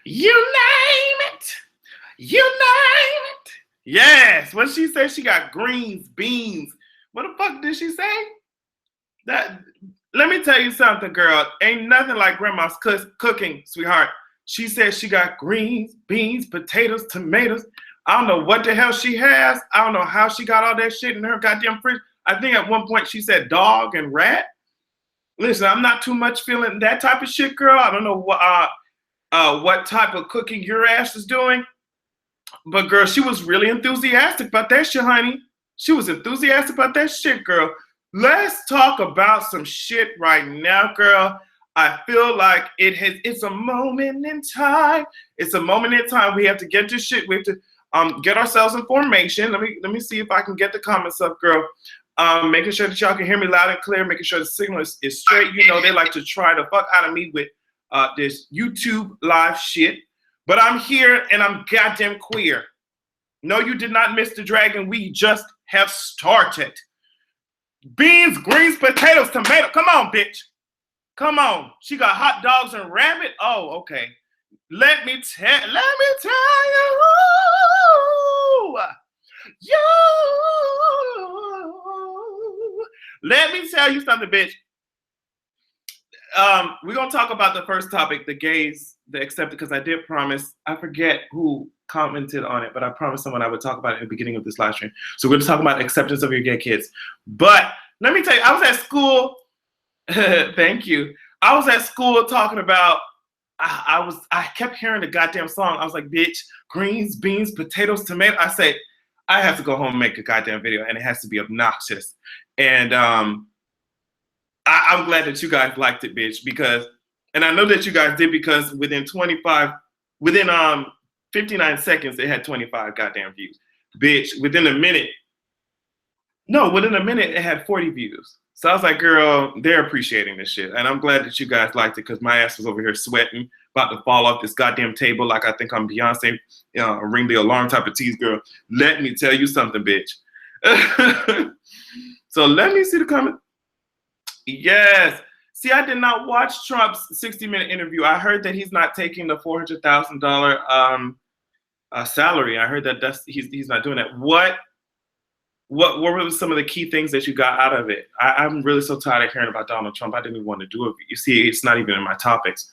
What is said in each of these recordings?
You name it. You name it. Yes. What she said, she got greens, beans. What the fuck did she say? That. Let me tell you something, girl. Ain't nothing like grandma's cooking, sweetheart. She said she got greens, beans, potatoes, tomatoes. I don't know what the hell she has. I don't know how she got all that shit in her goddamn fridge. I think at one point she said dog and rat. Listen, I'm not too much feeling that type of shit, girl. I don't know what type of cooking your ass is doing. But girl, she was really enthusiastic about that shit, honey. She was enthusiastic about that shit, girl. Let's talk about some shit right now, girl. I feel like it's a moment in time. It's a moment in time. We have to get this shit. We have to get ourselves in formation. Let me see if I can get the comments up, girl. Making sure that y'all can hear me loud and clear, making sure the signal is straight. You know, they like to try the fuck out of me with this YouTube live shit. But I'm here and I'm goddamn queer. No, you did not miss the dragon. We just have started. Beans, greens, potatoes, tomato. Come on, bitch. Come on. She got hot dogs and rabbit. Oh, okay. Let me tell you. Let me tell you something, bitch. We're gonna talk about the first topic, the gays, the accepted, because I did promise. I forget who commented on it, but I promised someone I would talk about it at the beginning of this live stream. So we're gonna talk about acceptance of your gay kids. But let me tell you, I was at school. Thank you. I was at school talking about. I kept hearing the goddamn song. I was like, bitch, greens, beans, potatoes, tomato. I said, I have to go home and make a goddamn video, and it has to be obnoxious. And I'm glad that you guys liked it, bitch, because, and I know that you guys did, because within 59 seconds, it had 25 goddamn views. Bitch, within a minute, it had 40 views. So I was like, girl, they're appreciating this shit. And I'm glad that you guys liked it, because my ass was over here sweating, about to fall off this goddamn table like I think I'm Beyonce, ring the alarm type of tease, girl. Let me tell you something, bitch. So let me see the comment. Yes. See, I did not watch Trump's 60-minute interview. I heard that he's not taking the $400,000 salary. I heard that he's not doing that. What were some of the key things that you got out of it? I'm really so tired of hearing about Donald Trump. I didn't even want to do it. You see, it's not even in my topics.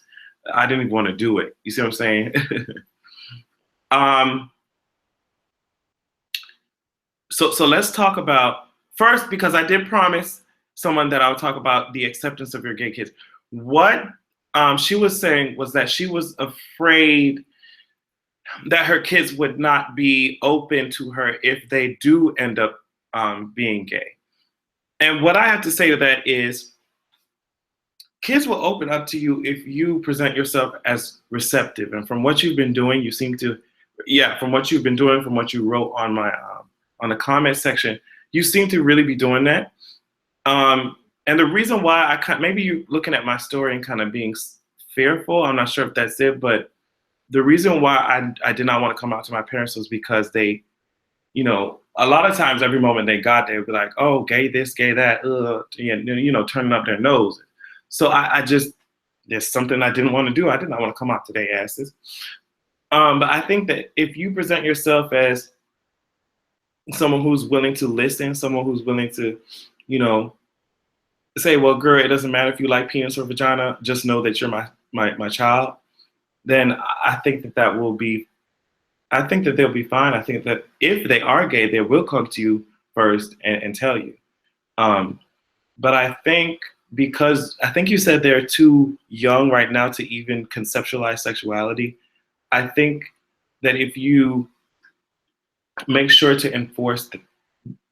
I didn't even want to do it. You see what I'm saying? So let's talk about first, because I did promise someone that I would talk about the acceptance of your gay kids. What she was saying was that she was afraid that her kids would not be open to her if they do end up being gay. And what I have to say to that is, kids will open up to you if you present yourself as receptive. And from what you've been doing, you seem to, from what you've been doing, from what you wrote on my on the comment section, you seem to really be doing that. And the reason why maybe you looking at my story and kind of being fearful, I'm not sure if that's it, but the reason why I did not want to come out to my parents was because they, a lot of times every moment they got, they would be like, oh, gay this, gay that, turning up their nose. So there's something I didn't want to do. I did not want to come out to their asses. But I think that if you present yourself as someone who's willing to listen, someone who's willing to, say, well, girl, it doesn't matter if you like penis or vagina, just know that you're my child, then I think that will be, I think that they'll be fine. I think that if they are gay, they will come to you first and tell you. But I think you said they're too young right now to even conceptualize sexuality. I think that if you make sure to enforce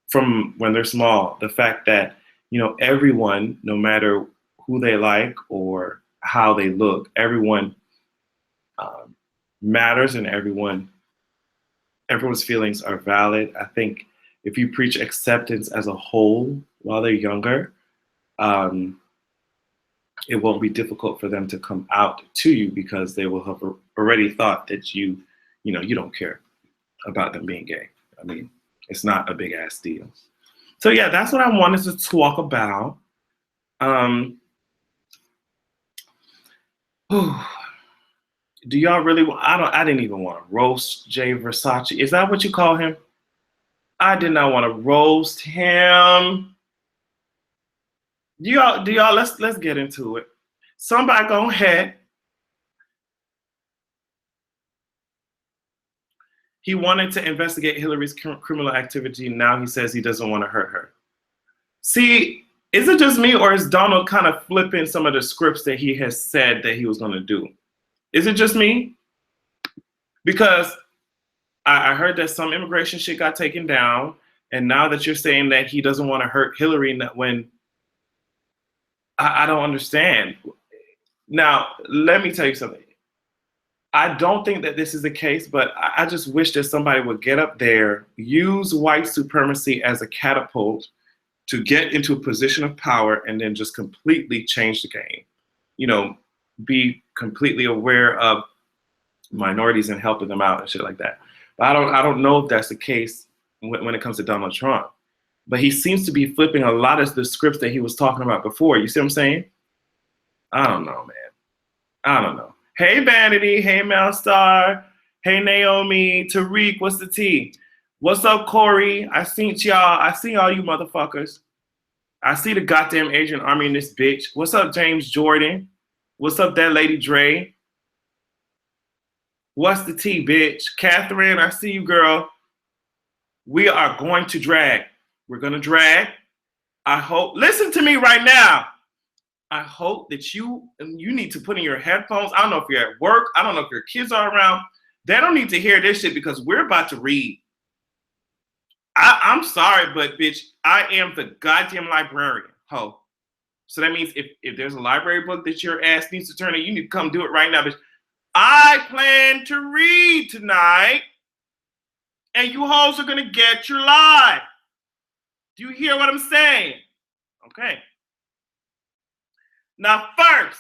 from when they're small, the fact that, everyone, no matter who they like or how they look, everyone matters, and everyone's feelings are valid. I think if you preach acceptance as a whole while they're younger, it won't be difficult for them to come out to you, because they will have already thought that you don't care about them being gay. I mean, it's not a big ass deal. So yeah, that's what I wanted to talk about. Do y'all really want, I didn't even want to roast Jay Versace. Is that what you call him? I did not want to roast him. Do y'all let's get into it. Somebody go ahead. He wanted to investigate Hillary's criminal activity. Now he says he doesn't want to hurt her. See, is it just me or is Donald kind of flipping some of the scripts that he has said that he was going to do? Is it just me? Because I heard that some immigration shit got taken down, and now that you're saying that he doesn't want to hurt Hillary, when I don't understand. Now, let me tell you something. I don't think that this is the case, but I just wish that somebody would get up there, use white supremacy as a catapult to get into a position of power, and then just completely change the game. You know, be completely aware of minorities and helping them out and shit like that. But I don't know if that's the case when it comes to Donald Trump. But he seems to be flipping a lot of the scripts that he was talking about before. You see what I'm saying? I don't know, man. I don't know. Hey, Vanity. Hey, Malstar. Hey, Naomi. Tariq, what's the tea? What's up, Corey? I seen y'all. I see all you motherfuckers. I see the goddamn Asian army in this bitch. What's up, James Jordan? What's up, that lady Dre? What's the tea, bitch? Catherine, I see you, girl. We are going to drag. We're going to drag. I hope, listen to me right now. I hope that you need to put in your headphones. I don't know if you're at work. I don't know if your kids are around. They don't need to hear this shit because we're about to read. I'm sorry, but bitch, I am the goddamn librarian, ho. So that means if there's a library book that your ass needs to turn in, you need to come do it right now, bitch. I plan to read tonight, and you hoes are gonna get your live. Do you hear what I'm saying? Okay. Now first,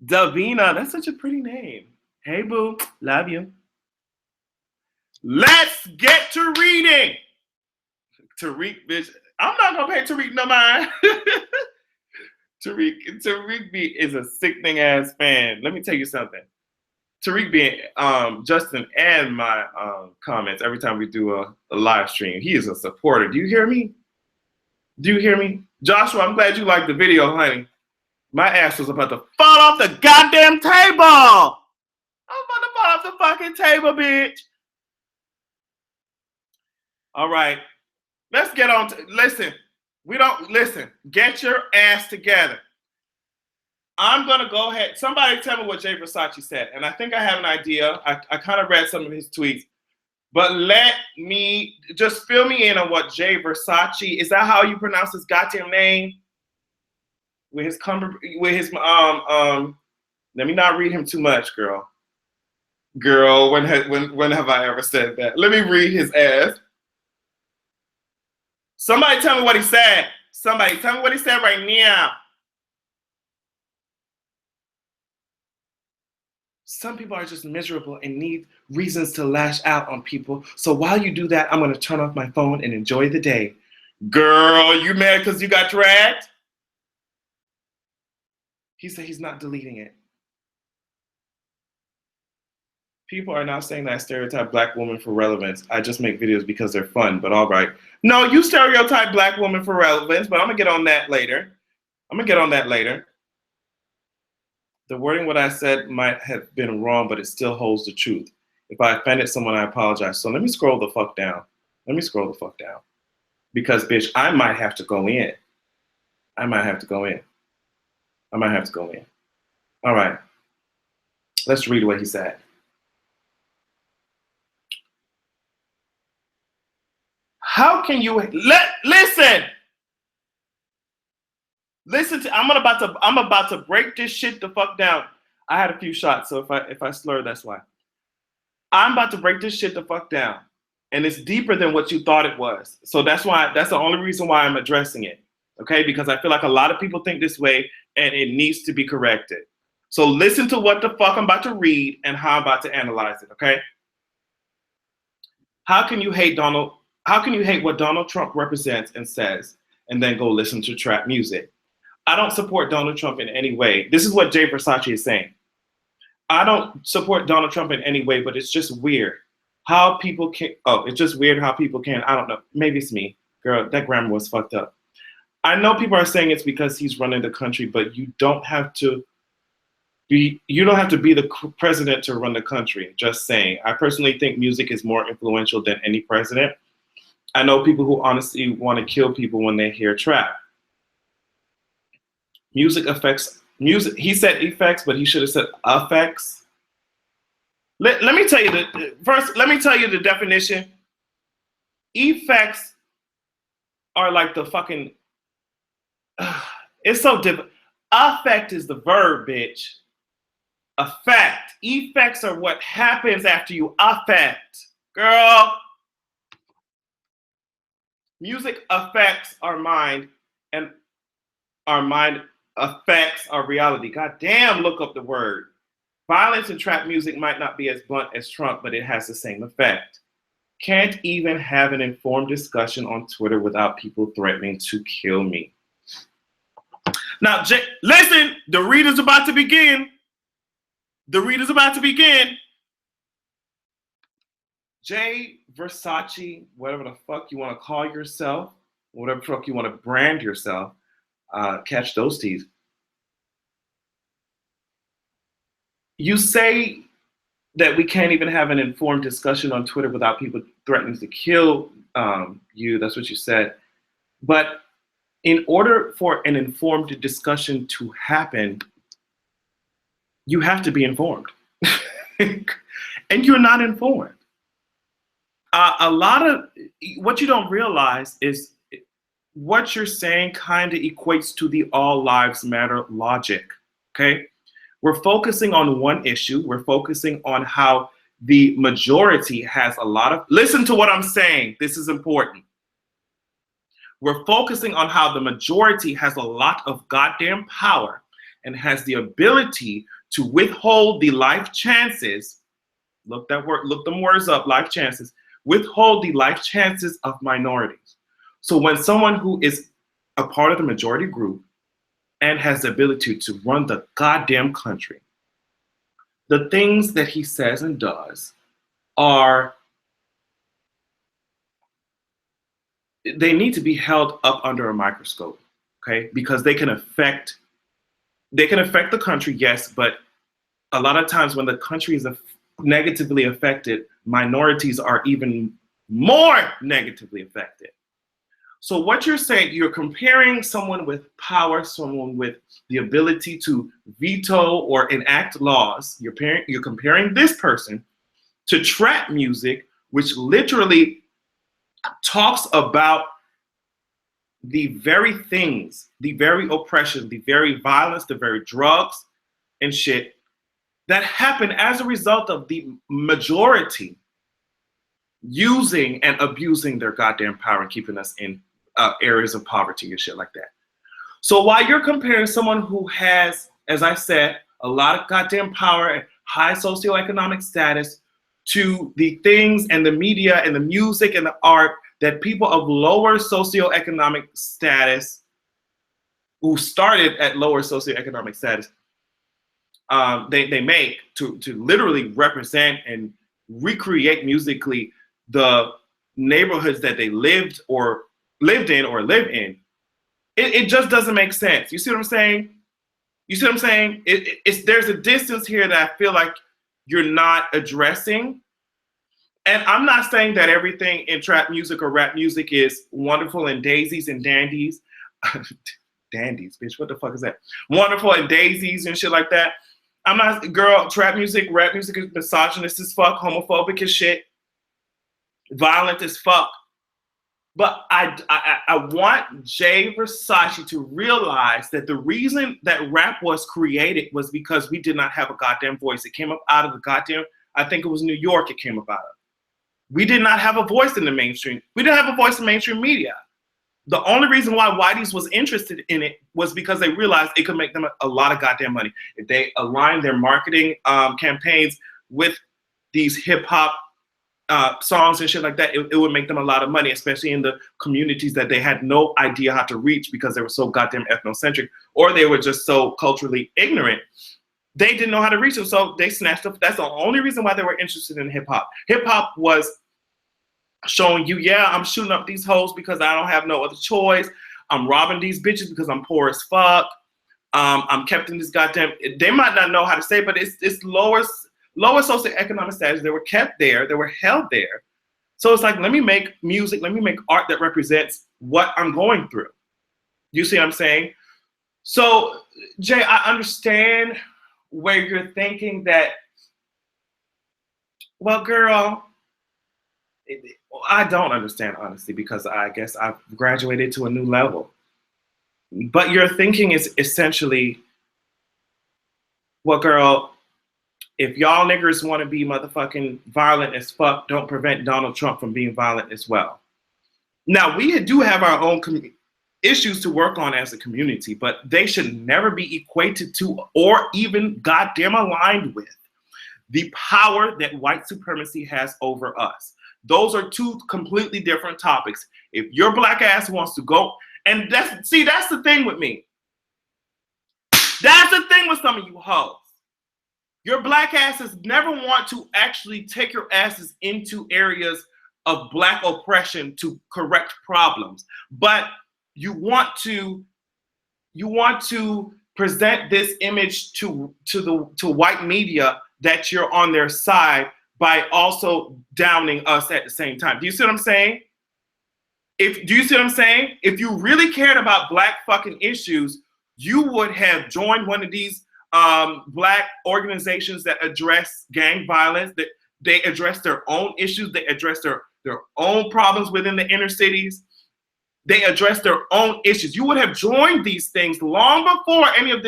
Davina, that's such a pretty name. Hey boo, love you. Let's get to reading. Tariq, bitch. I'm not gonna pay Tariq no mind. Tariq B is a sickening ass fan. Let me tell you something. Tariq being Justin and my comments every time we do a live stream. He is a supporter. Do you hear me? Do you hear me? Joshua, I'm glad you liked the video, honey. My ass was about to fall off the goddamn table. I'm about to fall off the fucking table, bitch. All right. Let's get on to, listen. Get your ass together. I'm going to go ahead. Somebody tell me what Jay Versace said. And I think I have an idea. I kind of read some of his tweets. But let me, just fill me in on what Jay Versace, is that how you pronounce his goddamn name? With his, let me not read him too much, girl. Girl, when have I ever said that? Let me read his ass. Somebody tell me what he said. Somebody tell me what he said right now. Some people are just miserable and need reasons to lash out on people. So while you do that, I'm going to turn off my phone and enjoy the day. Girl, you mad because you got dragged? He said he's not deleting it. People are now saying that I stereotype black women for relevance. I just make videos because they're fun, but all right. No, you stereotype black women for relevance, but I'm going to get on that later. The wording what I said might have been wrong, but it still holds the truth. If I offended someone, I apologize. So let me scroll the fuck down. Because, bitch, I might have to go in. All right. Let's read what he said. How can you listen? Listen to, I'm about to break this shit the fuck down. I had a few shots, so if I slur, that's why. I'm about to break this shit the fuck down. And it's deeper than what you thought it was. So that's the only reason why I'm addressing it. Okay? Because I feel like a lot of people think this way and it needs to be corrected. So listen to what the fuck I'm about to read and how I'm about to analyze it, okay? How can you hate what Donald Trump represents and says and then go listen to trap music? I don't support Donald Trump in any way. This is what Jay Versace is saying. I don't support Donald Trump in any way, but it's just weird how people can. Oh, it's just weird how people can. I don't know. Maybe it's me, girl. That grammar was fucked up. I know people are saying it's because he's running the country, but you don't have to be. You don't have to be the president to run the country. Just saying. I personally think music is more influential than any president. I know people who honestly want to kill people when they hear trap. Music affects music. He said effects, but he should have said affects. Let me tell you the first. Let me tell you the definition. Effects are like the fucking. It's so different. Affect is the verb, bitch. Affect. Effects are what happens after you affect, girl. Music affects our mind, and our mind affects our reality. God damn, look up the word. Violence in trap music might not be as blunt as Trump, but it has the same effect. Can't even have an informed discussion on Twitter without people threatening to kill me. Now, listen, the read is about to begin. The read is about to begin. Jay Versace, whatever the fuck you want to call yourself, whatever the fuck you want to brand yourself, catch those teas. You say that we can't even have an informed discussion on Twitter without people threatening to kill you. That's what you said. But in order for an informed discussion to happen, you have to be informed. And you're not informed. A lot of what you don't realize is what you're saying kind of equates to the all lives matter logic, okay? We're focusing on one issue. We're focusing on how the majority has a lot of, listen to what I'm saying. This is important. We're focusing on how the majority has a lot of goddamn power and has the ability to withhold the life chances. Look them words up, life chances. Withhold the life chances of minorities. So when someone who is a part of the majority group and has the ability to run the goddamn country, the things that he says and does are, they need to be held up under a microscope, okay? Because they can affect the country, yes, but a lot of times when the country is negatively affected, minorities are even more negatively affected. So what you're saying, you're comparing someone with power, someone with the ability to veto or enact laws. You're comparing this person to trap music, which literally talks about the very things, the very oppression, the very violence, the very drugs and shit that happen as a result of the majority using and abusing their goddamn power and keeping us in areas of poverty and shit like that. So while you're comparing someone who has, as I said, a lot of goddamn power and high socioeconomic status to the things and the media and the music and the art that people of lower socioeconomic status who started at lower socioeconomic status, they make to literally represent and recreate musically the neighborhoods that they lived in or live in. It just doesn't make sense. You see what I'm saying? You see what I'm saying? There's a distance here that I feel like you're not addressing. And I'm not saying that everything in trap music or rap music is wonderful and daisies and dandies. Dandies, bitch, what the fuck is that? Wonderful and daisies and shit like that. I'm not, girl, trap music, rap music is misogynist as fuck, homophobic as shit, violent as fuck. But I want Jay Versace to realize that the reason that rap was created was because we did not have a goddamn voice. It came up out of the goddamn, I think it was New York it came up out of. We did not have a voice in the mainstream. We didn't have a voice in mainstream media. The only reason why Whitey's was interested in it was because they realized it could make them a lot of goddamn money. If they aligned their marketing campaigns with these hip hop songs and shit like that, it would make them a lot of money, especially in the communities that they had no idea how to reach because they were so goddamn ethnocentric, or they were just so culturally ignorant. They didn't know how to reach them, so they snatched up. That's the only reason why they were interested in hip hop. Hip hop was showing you, yeah, I'm shooting up these hoes because I don't have no other choice. I'm robbing these bitches because I'm poor as fuck. I'm kept in this goddamn. They might not know how to say it, but it's lower socioeconomic status. They were kept there. They were held there. So it's like, let me make music. Let me make art that represents what I'm going through. You see what I'm saying? So, Jay, I understand where you're thinking that, well, girl, I don't understand, honestly, because I guess I've graduated to a new level. But your thinking is essentially, well, girl, if y'all niggers want to be motherfucking violent as fuck, don't prevent Donald Trump from being violent as well. Now, we do have our own issues to work on as a community, but they should never be equated to or even goddamn aligned with the power that white supremacy has over us. Those are two completely different topics. If your black ass wants to go, and that's the thing with me. That's the thing with some of you hoes. Your black asses never want to actually take your asses into areas of black oppression to correct problems. But you want to present this image to white media that you're on their side by also downing us at the same time. Do you see what I'm saying? Do you see what I'm saying? If you really cared about black fucking issues, you would have joined one of these black organizations that address gang violence, that they address their own issues, they address their own problems within the inner cities, they address their own issues. You would have joined these things long before any of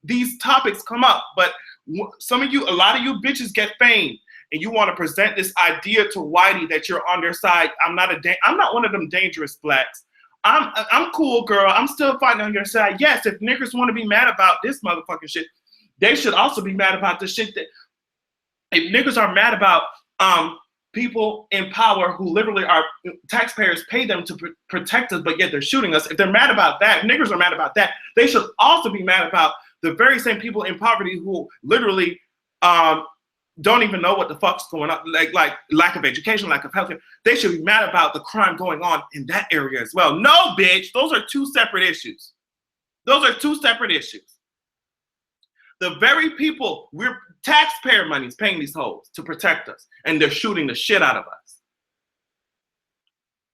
these topics come up. But a lot of you bitches get fame, and you want to present this idea to Whitey that you're on their side. I'm not one of them dangerous blacks. I'm cool, girl. I'm still fighting on your side. Yes, if niggers want to be mad about this motherfucking shit, they should also be mad about the shit that, if niggas are mad about people in power who literally are taxpayers pay them to protect us, but yet they're shooting us. If they're mad about that, if niggers are mad about that, they should also be mad about the very same people in poverty who literally don't even know what the fuck's going on, like lack of education, lack of healthcare. They should be mad about the crime going on in that area as well. No, bitch, those are two separate issues. Those are two separate issues. The very people, taxpayer money is paying these hoes to protect us, and they're shooting the shit out of us.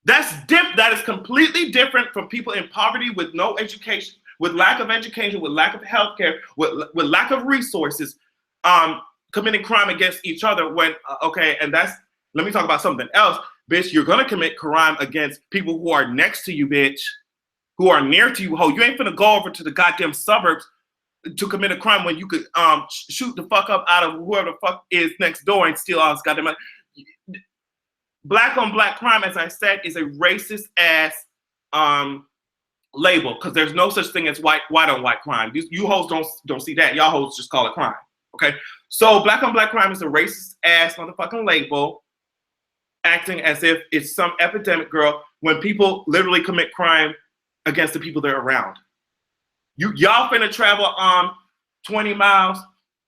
That is completely different from people in poverty with no education, with lack of education, with lack of healthcare, with lack of resources, committing crime against each other when, let me talk about something else. Bitch, you're gonna commit crime against people who are next to you, bitch, who are near to you, ho. You ain't finna go over to the goddamn suburbs to commit a crime when you could shoot the fuck up out of whoever the fuck is next door and steal all this goddamn money. Black on black crime, as I said, is a racist ass label, because there's no such thing as white on white crime. You hoes don't see that. Y'all hoes just call it crime. Okay, so black on black crime is a racist ass motherfucking label, acting as if it's some epidemic, girl, when people literally commit crime against the people they're around. Y'all finna travel 20 miles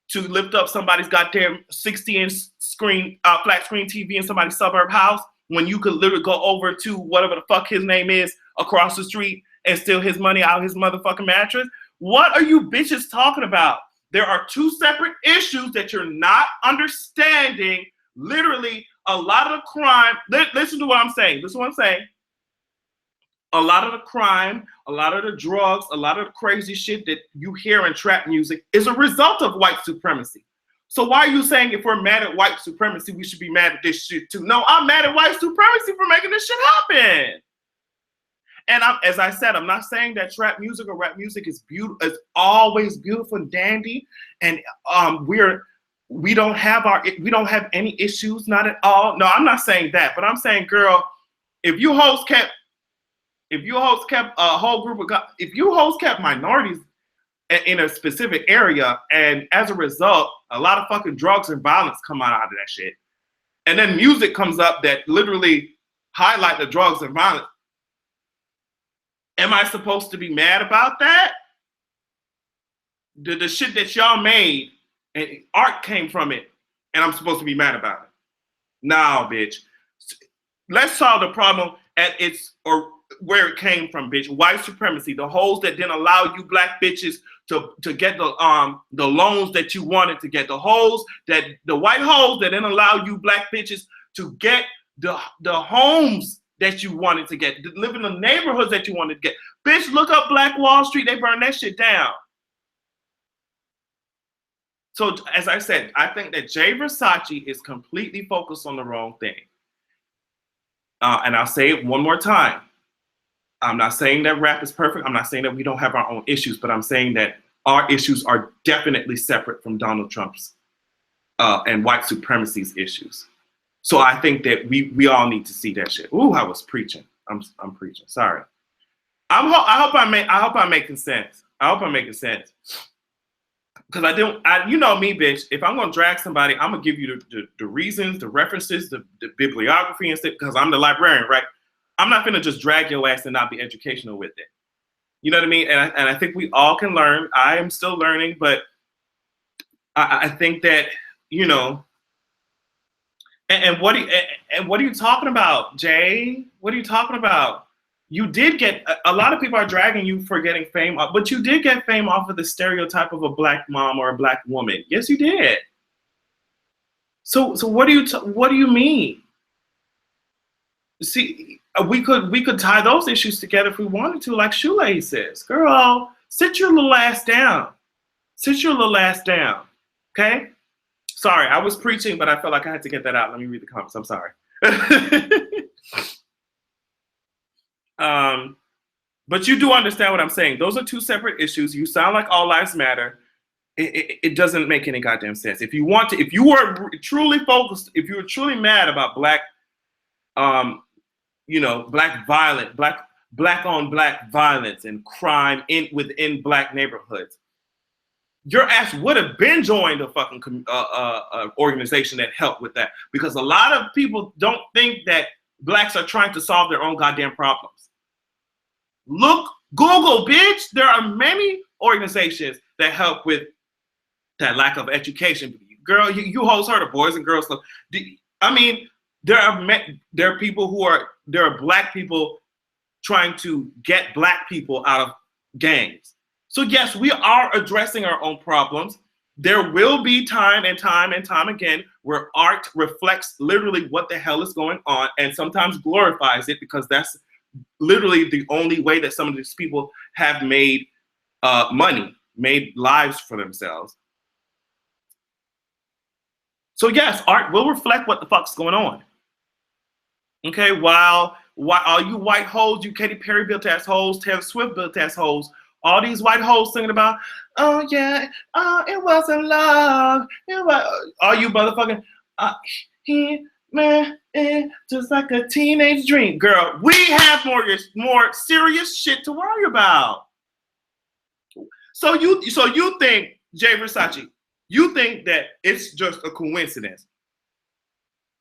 to lift up somebody's goddamn 60-inch screen, flat screen TV in somebody's suburb house, when you could literally go over to whatever the fuck his name is across the street and steal his money out of his motherfucking mattress. What are you bitches talking about? There are two separate issues that you're not understanding. Literally, a lot of the crime, listen to what I'm saying. This is what I'm saying. A lot of the crime, a lot of the drugs, a lot of the crazy shit that you hear in trap music is a result of white supremacy. So why are you saying if we're mad at white supremacy, we should be mad at this shit too? No, I'm mad at white supremacy for making this shit happen. And as I said, I'm not saying that trap music or rap music is beautiful. It's always beautiful and dandy, and we don't have any issues, not at all. No, I'm not saying that, but I'm saying, girl, if you hoes kept a whole group of, if you hoes kept minorities in a specific area, and as a result, a lot of fucking drugs and violence come out of that shit, and then music comes up that literally highlight the drugs and violence. Am I supposed to be mad about that? The shit that y'all made and art came from it, and I'm supposed to be mad about it? Nah, bitch. Let's solve the problem at its or where it came from, bitch. White supremacy, the hoes that didn't allow you black bitches to get the loans that you wanted to get, the white hoes that didn't allow you black bitches to get the homes that you wanted to get, to live in the neighborhoods that you wanted to get. Bitch, look up Black Wall Street. They burned that shit down. So as I said, I think that Jay Versace is completely focused on the wrong thing. And I'll say it one more time. I'm not saying that rap is perfect. I'm not saying that we don't have our own issues, but I'm saying that our issues are definitely separate from Donald Trump's and white supremacy's issues. So I think that we all need to see that shit. Ooh, I was preaching. I'm preaching. Sorry. I hope I'm making sense. I hope I'm making sense. Because you know me, bitch. If I'm gonna drag somebody, I'm gonna give you the reasons, the references, the bibliography and stuff. Because I'm the librarian, right? I'm not gonna just drag your ass and not be educational with it. You know what I mean? And I think we all can learn. I am still learning, but I think that, you know. And what are you talking about, Jay? What are you talking about? You did get, a lot of people are dragging you for getting fame, but you did get fame off of the stereotype of a black mom or a black woman. Yes, you did. So what do you mean? See, we could tie those issues together if we wanted to, like Shoelace says. Girl, sit your little ass down. Sit your little ass down. Okay? Sorry, I was preaching, but I felt like I had to get that out. Let me read the comments. I'm sorry. But you do understand what I'm saying. Those are two separate issues. You sound like all lives matter. It doesn't make any goddamn sense. If you were truly focused, if you were truly mad about black, black on black violence and crime within black neighborhoods, your ass would have been joined a fucking organization that helped with that. Because a lot of people don't think that blacks are trying to solve their own goddamn problems. Look, Google, bitch. There are many organizations that help with that lack of education. Girl, you hoes heard of Boys and Girls Club. I mean, there are black people trying to get black people out of gangs. So yes, we are addressing our own problems. There will be time and time again where art reflects literally what the hell is going on and sometimes glorifies it, because that's literally the only way that some of these people have made money, made lives for themselves. So yes, art will reflect what the fuck's going on. Okay, while all you white hoes, you Katy Perry built ass hoes, Taylor Swift built ass hoes, all these white hoes singing about, oh yeah, it wasn't love, it was, all you motherfucking, man, just like a teenage dream. Girl, we have more serious shit to worry about. So you think, Jay Versace, you think that it's just a coincidence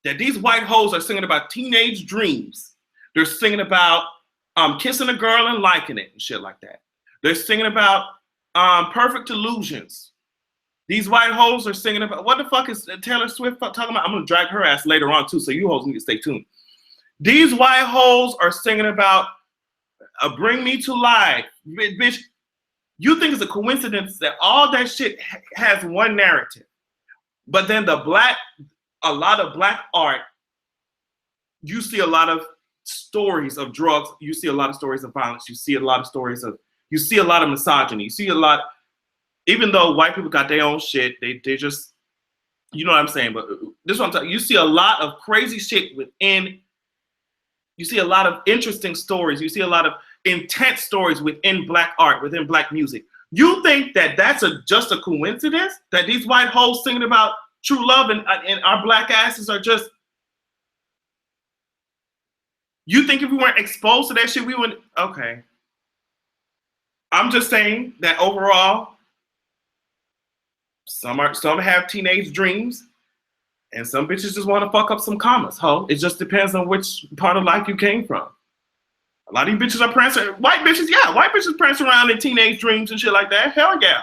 that these white hoes are singing about teenage dreams? They're singing about kissing a girl and liking it and shit like that. They're singing about perfect illusions. These white hoes are singing about, what the fuck is Taylor Swift talking about? I'm gonna drag her ass later on too, so you hoes need to stay tuned. These white hoes are singing about bring me to life. Bitch, you think it's a coincidence that all that shit has one narrative, but then a lot of black art, you see a lot of stories of drugs, you see a lot of stories of violence, you see a lot of misogyny, you see a lot, even though white people got their own shit, they just, you know what I'm saying, but this is what I'm talking, you see a lot of crazy shit within, you see a lot of interesting stories, you see a lot of intense stories within black art, within black music. You think that that's just a coincidence? That these white hoes singing about true love and our black asses are just, you think if we weren't exposed to that shit, we wouldn't, okay. I'm just saying that overall, some have teenage dreams, And some bitches just want to fuck up some commas, ho. It just depends on which part of life you came from. A lot of these bitches are prancing. White bitches prance around in teenage dreams and shit like that. Hell yeah.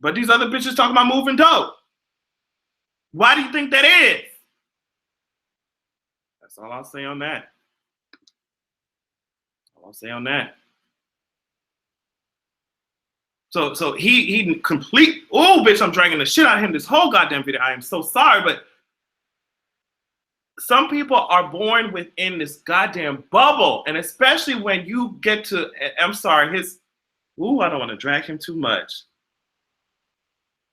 But these other bitches talking about moving dope. Why do you think that is? That's all I'll say on that. All I'll say on that. So he complete. Oh, bitch, I'm dragging the shit out of him this whole goddamn video. I am so sorry, but some people are born within this goddamn bubble, and especially when you get to, I'm sorry, I don't want to drag him too much.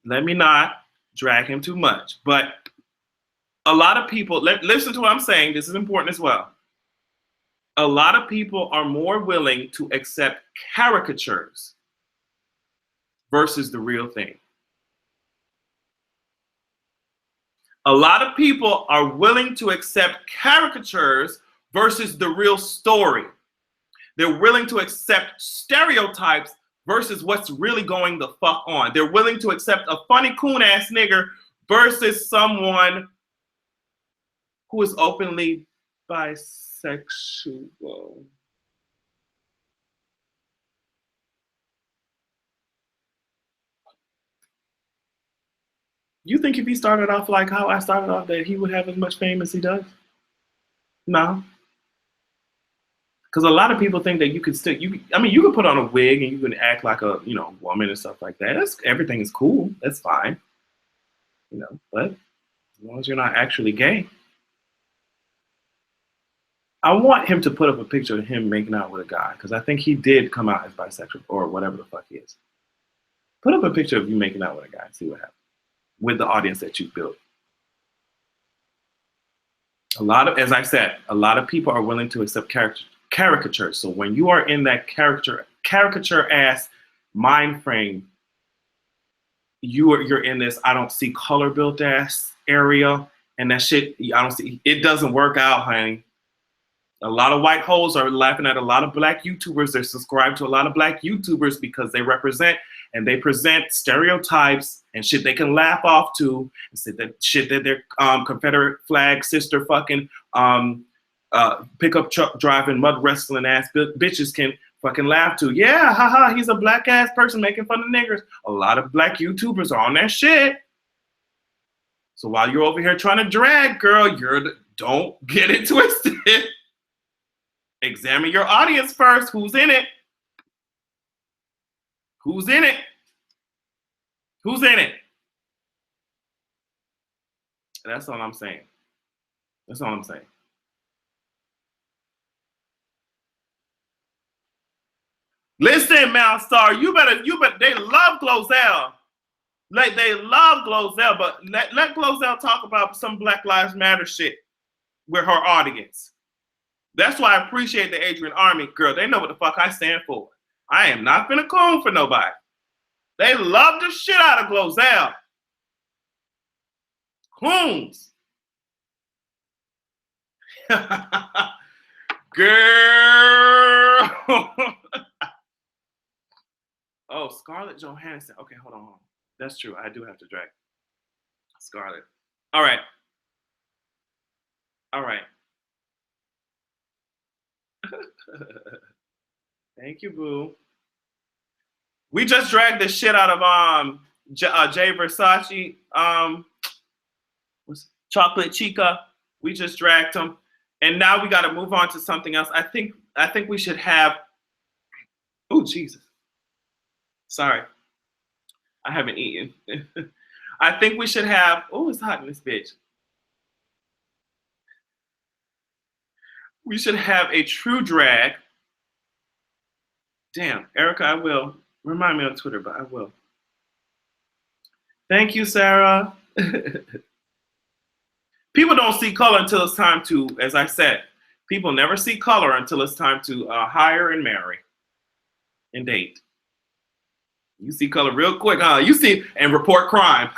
Let me not drag him too much. But a lot of people, listen to what I'm saying. This is important as well. A lot of people are more willing to accept caricatures versus the real thing. A lot of people are willing to accept caricatures versus the real story. They're willing to accept stereotypes versus what's really going the fuck on. They're willing to accept a funny coon ass nigger versus someone who is openly bisexual. You think if he started off like how I started off that he would have as much fame as he does? No. Because a lot of people think that you could you can put on a wig and you can act like a, woman and stuff like that. Everything is cool. That's fine. But as long as you're not actually gay. I want him to put up a picture of him making out with a guy because I think he did come out as bisexual or whatever the fuck he is. Put up a picture of you making out with a guy and see what happens with the audience that you built. As I said, a lot of people are willing to accept caricatures. So when you are in that caricature ass mind frame, you're in this I don't see color built ass area, and that shit it doesn't work out, honey. A lot of white hoes are laughing at a lot of black YouTubers. They're subscribed to a lot of black YouTubers because they represent and they present stereotypes and shit they can laugh off to, and say that shit that their Confederate flag sister fucking pickup truck driving mud wrestling ass bitches can fucking laugh to. Yeah, haha, he's a black ass person making fun of niggers. A lot of black YouTubers are on that shit. So while you're over here trying to drag, girl, don't get it twisted. Examine your audience first. Who's in it? Who's in it? Who's in it? That's all I'm saying. That's all I'm saying. Listen, Malstar, you better, they love Glozell. Like, they love Glozell, but let Glozell talk about some Black Lives Matter shit with her audience. That's why I appreciate the Adrian Army. Girl, they know what the fuck I stand for. I am not finna coon for nobody. They love the shit out of Glozell. Coons. Girl. Oh, Scarlett Johansson. Okay, hold on. That's true. I do have to drag Scarlett. All right. Thank you, boo. We just dragged the shit out of Jay Versace, Chocolate Chica. We just dragged him, and now we got to move on to something else. I think we should have. Oh, Jesus. Sorry, I haven't eaten. I think we should have. Oh, it's hot in this bitch. We should have a true drag. Damn, Erica, I will. Remind me on Twitter, but I will. Thank you, Sarah. People don't see color until it's time to, as I said, people never see color until it's time to hire and marry and date. You see color real quick, huh? You see, and report crime.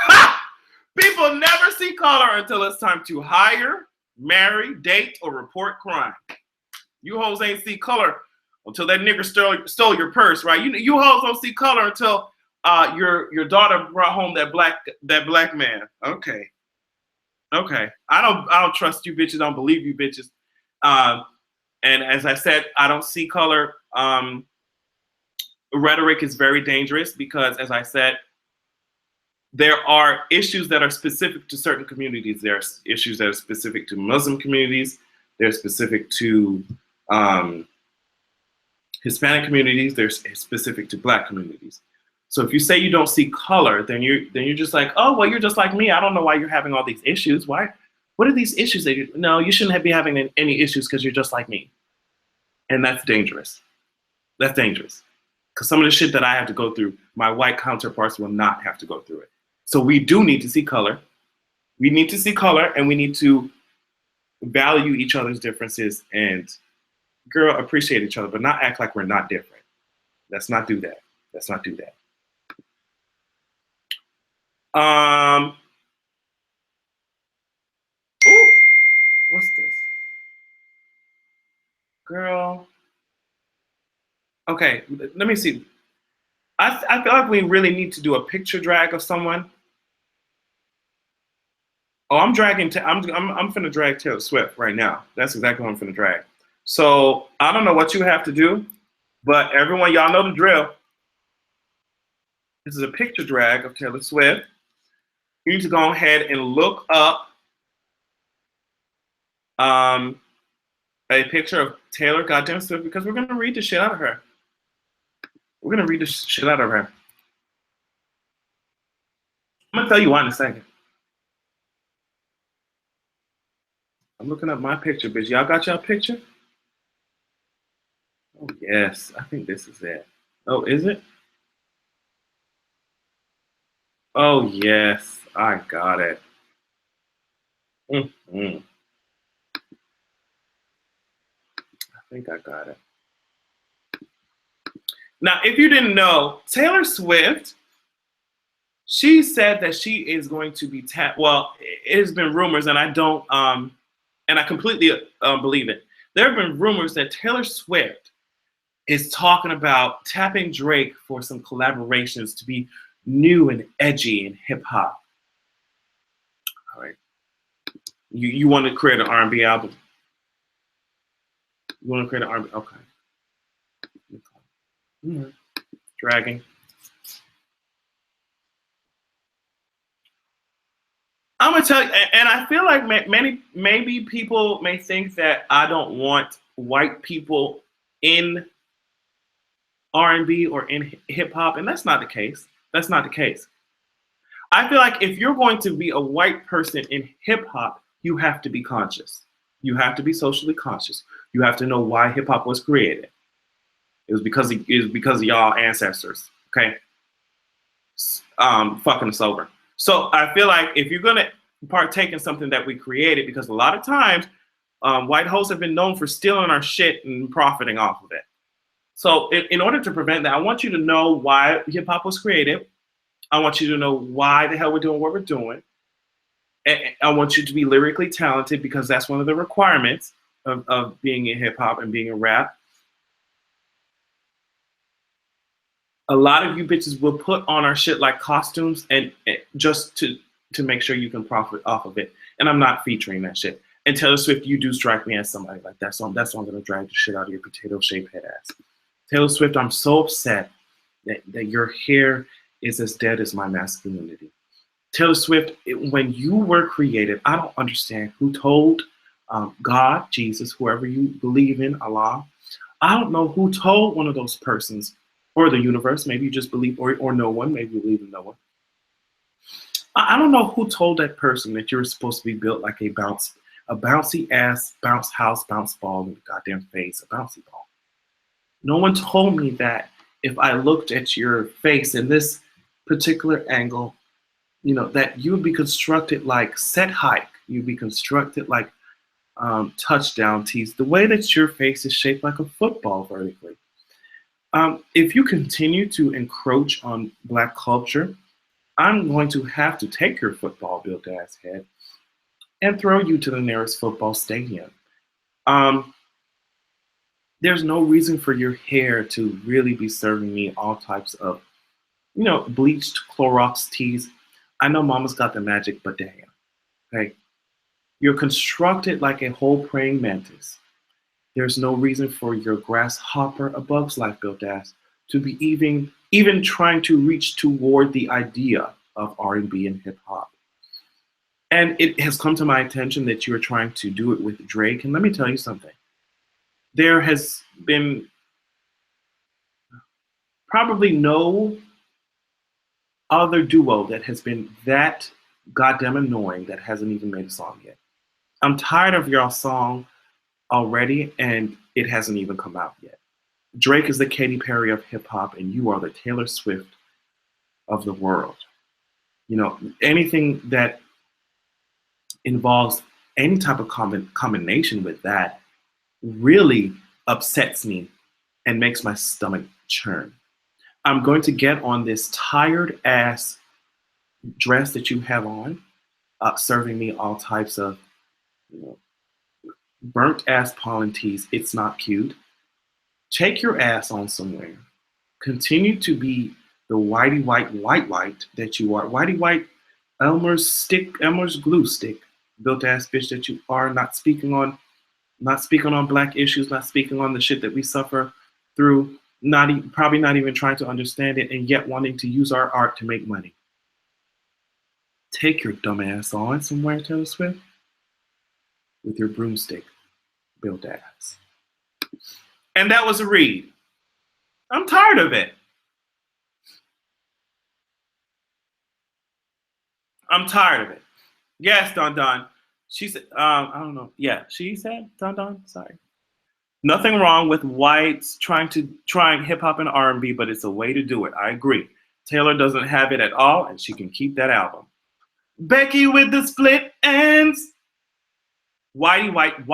People never see color until it's time to hire, marry, date, or report crime. You hoes ain't see color until that nigger stole your purse, right? You hoes don't see color until your daughter brought home that black man. Okay. Okay. I don't trust you bitches. I don't believe you bitches. Um, and as I said, I don't see color. Rhetoric is very dangerous because, as I said, there are issues that are specific to certain communities. There are issues that are specific to Muslim communities. They're specific to um, Hispanic communities. They're specific to Black communities. So if you say you don't see color, then you're just like, oh well, you're just like me. I don't know why you're having all these issues. Why? What are these issues that you? No, you shouldn't be having any issues because you're just like me, and that's dangerous. That's dangerous because some of the shit that I have to go through, my white counterparts will not have to go through it. So we do need to see color. We need to see color, and we need to value each other's differences and, girl, appreciate each other, but not act like we're not different. Let's not do that. Let's not do that. Ooh, what's this? Girl. Okay, let me see. I feel like we really need to do a picture drag of someone. Oh, I'm dragging. I'm finna drag Taylor Swift right now. That's exactly what I'm finna drag. So I don't know what you have to do, but everyone, y'all know the drill. This is a picture drag of Taylor Swift. You need to go ahead and look up a picture of Taylor goddamn Swift because we're gonna read the shit out of her. We're gonna read the shit out of her. I'm gonna tell you why in a second. I'm looking up my picture, bitch. Y'all got y'all picture? Oh yes, I think this is it. Oh, is it? Oh yes, I got it. I think I got it. Now, if you didn't know, Taylor Swift, she said that she is going to be well, it has been rumors, and I don't and I completely believe it. There have been rumors that Taylor Swift is talking about tapping Drake for some collaborations to be new and edgy and hip hop. All right, you want to create an R&B album? You want to create an R&B? Okay. Mm-hmm. Dragging. I'm gonna tell you, and I feel like maybe people may think that I don't want white people in R&B or in hip hop, and that's not the case. That's not the case. I feel like if you're going to be a white person in hip hop, you have to be conscious. You have to be socially conscious. You have to know why hip hop was created. It was because of y'all ancestors. Okay, fucking us over. So I feel like if you're gonna partake in something that we created, because a lot of times white hoes have been known for stealing our shit and profiting off of it. So in order to prevent that, I want you to know why hip hop was created. I want you to know why the hell we're doing what we're doing. And I want you to be lyrically talented because that's one of the requirements of being in hip hop and being in rap. A lot of you bitches will put on our shit like costumes and just to make sure you can profit off of it. And I'm not featuring that shit. And Taylor Swift, you do strike me as somebody like that. So that's why I'm gonna drag the shit out of your potato-shaped head ass. Taylor Swift, I'm so upset that your hair is as dead as my masculinity. Taylor Swift, when you were created, I don't understand who told God, Jesus, whoever you believe in, Allah. I don't know who told one of those persons or the universe. Maybe you just believe, or no one. Maybe you believe in no one. I don't know who told that person that you're supposed to be built like a bouncy ass bounce house, bounce ball in the goddamn face, a bouncy ball. No one told me that if I looked at your face in this particular angle, you know, that you would be constructed like set hike. You'd be constructed like touchdown tees. The way that your face is shaped like a football vertically. If you continue to encroach on Black culture, I'm going to have to take your football built ass head and throw you to the nearest football stadium. There's no reason for your hair to really be serving me all types of, you know, bleached Clorox teas. I know mama's got the magic, but damn. Okay. You're constructed like a whole praying mantis. There's no reason for your grasshopper, a bug's life built ass, to be even trying to reach toward the idea of R&B and hip hop. And it has come to my attention that you are trying to do it with Drake. And let me tell you something. There has been probably no other duo that has been that goddamn annoying that hasn't even made a song yet. I'm tired of y'all song already, and it hasn't even come out yet. Drake is the Katy Perry of hip hop, and you are the Taylor Swift of the world. You know, anything that involves any type of combination with that really upsets me and makes my stomach churn. I'm going to get on this tired ass dress that you have on, serving me all types of, you know, burnt ass pollen teas. It's not cute. Take your ass on somewhere. Continue to be the whitey white that you are. Whitey white Elmer's glue stick, built ass bitch that you are, not speaking on black issues, not speaking on the shit that we suffer through, probably not even trying to understand it, and yet wanting to use our art to make money. Take your dumb ass on somewhere, Taylor Swift, with your broomstick built ass. And that was a read. I'm tired of it. I'm tired of it. Yes, Don Don. She said, I don't know. Yeah, she said, Don Don, sorry. Nothing wrong with whites trying hip hop and R&B, but it's a way to do it. I agree. Taylor doesn't have it at all, and she can keep that album. Becky with the split ends. Whitey white.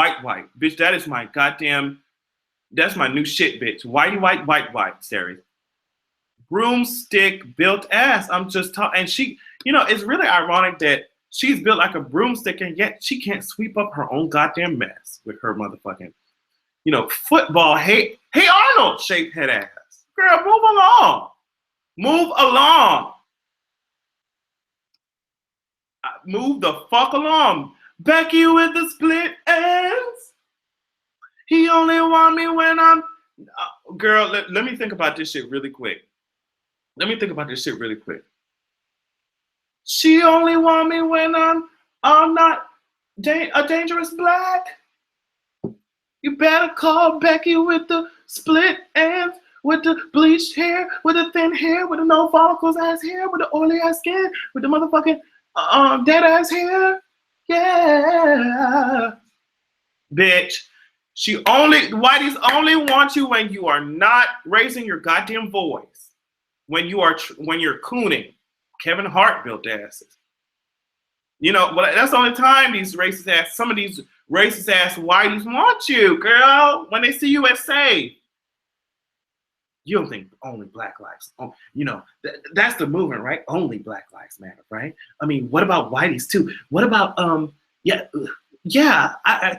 Bitch, that is my goddamn, that's my new shit, bitch. Whitey white, series. Broomstick built ass. I'm just talking, and she, you know, it's really ironic that she's built like a broomstick, and yet she can't sweep up her own goddamn mess with her motherfucking, you know, football, hey Arnold shaped head ass. Girl, move along. Move along. Move the fuck along. Becky with the split ends. He only want me when I'm... Girl, let me think about this shit really quick. She only want me when I'm not a dangerous black. You better call Becky with the split ends, with the bleached hair, with the thin hair, with the no follicles ass hair, with the oily ass skin, with the motherfucking dead ass hair. Yeah. Bitch. Whitey's only want you when you are not raising your goddamn voice. When you're cooning. Kevin Hart built asses. You know, but that's the only time some of these racist ass whiteys want you, girl. When they see you at Say. You don't think only black lives, you know, that's the movement, right? Only black lives matter, right? I mean, what about whiteys too? What about, I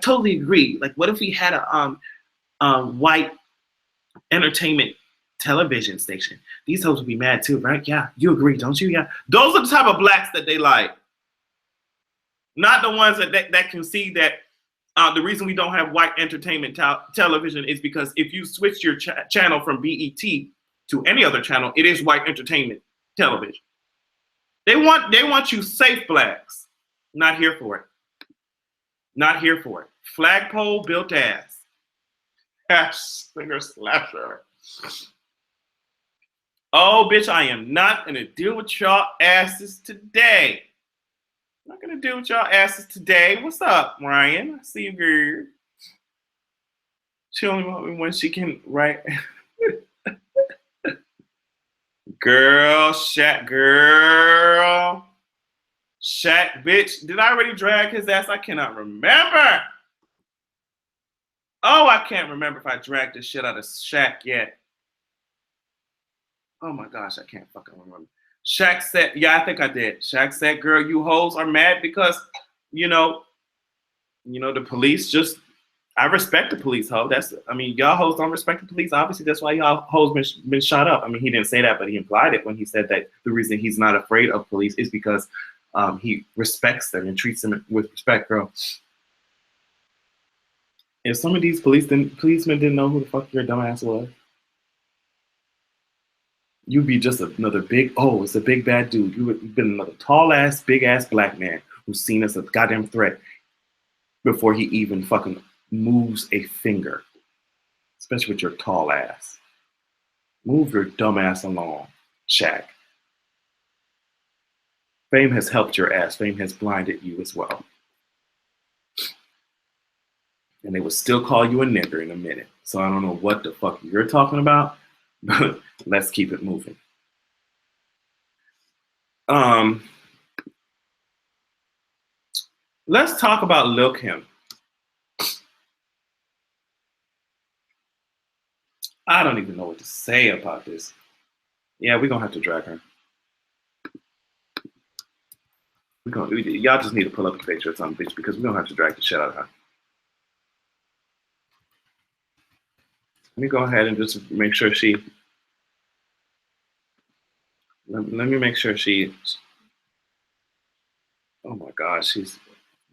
totally agree. Like, what if we had a white entertainment television station? These hoes would be mad too, right? Yeah, you agree, don't you? Yeah. Those are the type of blacks that they like. Not the ones that can see that the reason we don't have white entertainment television is because if you switch your channel from BET to any other channel, it is white entertainment television. They want you safe blacks. Not here for it. Not here for it. Flagpole built ass. Ass finger slasher. Oh, bitch, I am not gonna deal with y'all asses today. I'm not gonna deal with y'all asses today. What's up, Ryan? I see you, girl. She only want me when she can write. Girl, Shaq, bitch. Did I already drag his ass? I cannot remember. Oh, I can't remember if I dragged the shit out of Shaq yet. Oh my gosh, I can't fucking remember. Shaq said, yeah, I think I did. Shaq said, girl, you hoes are mad because, you know, the police just, I respect the police, ho. Y'all hoes don't respect the police. Obviously, that's why y'all hoes been shot up. I mean, he didn't say that, but he implied it when he said that the reason he's not afraid of police is because he respects them and treats them with respect, girl. If some of these policemen didn't know who the fuck your dumbass was, you'd be just another it's a big bad dude. You would have been another tall ass, big ass black man who's seen as a goddamn threat before he even fucking moves a finger. Especially with your tall ass. Move your dumb ass along, Shaq. Fame has helped your ass. Fame has blinded you as well. And they will still call you a nigger in a minute. So I don't know what the fuck you're talking about, but let's keep it moving. Let's talk about Lil Kim. I don't even know what to say about this. Yeah, we're gonna have to drag her. Y'all just need to pull up a picture or something, bitch, because we're gonna have to drag the shit out of her. Let me go ahead and just make sure she. Let me make sure she. Oh my God,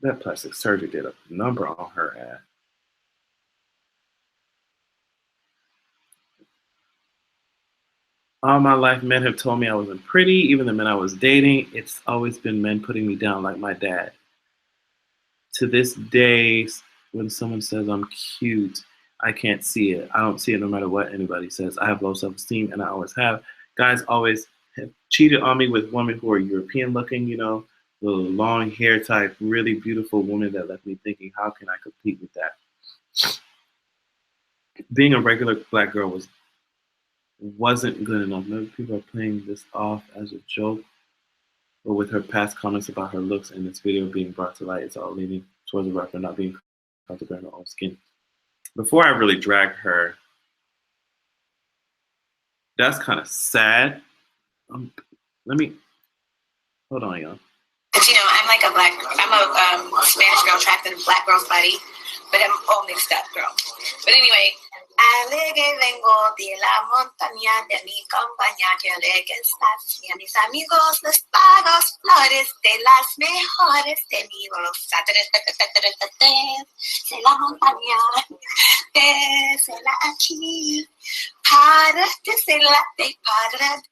that plastic surgery did a number on her ass. All my life, men have told me I wasn't pretty. Even the men I was dating, it's always been men putting me down like my dad. To this day, when someone says I'm cute, I can't see it. I don't see it no matter what anybody says. I have low self-esteem, and I always have. Guys always have cheated on me with women who are European looking, the long hair type, really beautiful woman that left me thinking, how can I compete with that? Being a regular black girl wasn't good enough. Maybe people are playing this off as a joke, but with her past comments about her looks and this video being brought to light, it's all leading towards the rapper not being comfortable in her own skin. Before I really drag her, that's kind of sad. Let me, hold on, y'all. But I'm like I'm a Spanish girl trapped in a black girl's body, but I'm all mixed up, girl. But anyway, alegre vengo de la montaña de mi compañía, que alegre estás, y a mis amigos les pago flores de las mejores de mi voz. De la montaña, desde la aquí, para desde la de para.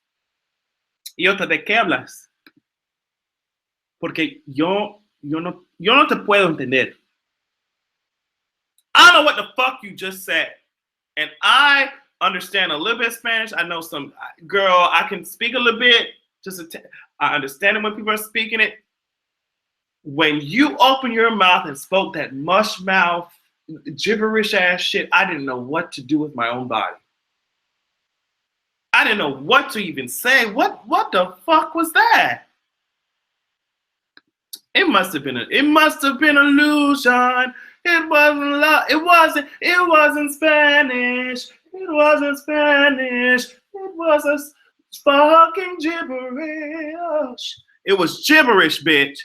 ¿Y otra de qué hablas? Porque yo no te puedo entender. I don't know what the fuck you just said. And I understand a little bit of Spanish. I know some, girl, I can speak a little bit. I understand it when people are speaking it. When you open your mouth and spoke that mush mouth, gibberish ass shit, I didn't know what to do with my own body. I didn't know what to even say. What the fuck was that? It must have been illusion. It wasn't love. It wasn't Spanish. It wasn't Spanish. It was a fucking gibberish. It was gibberish, bitch.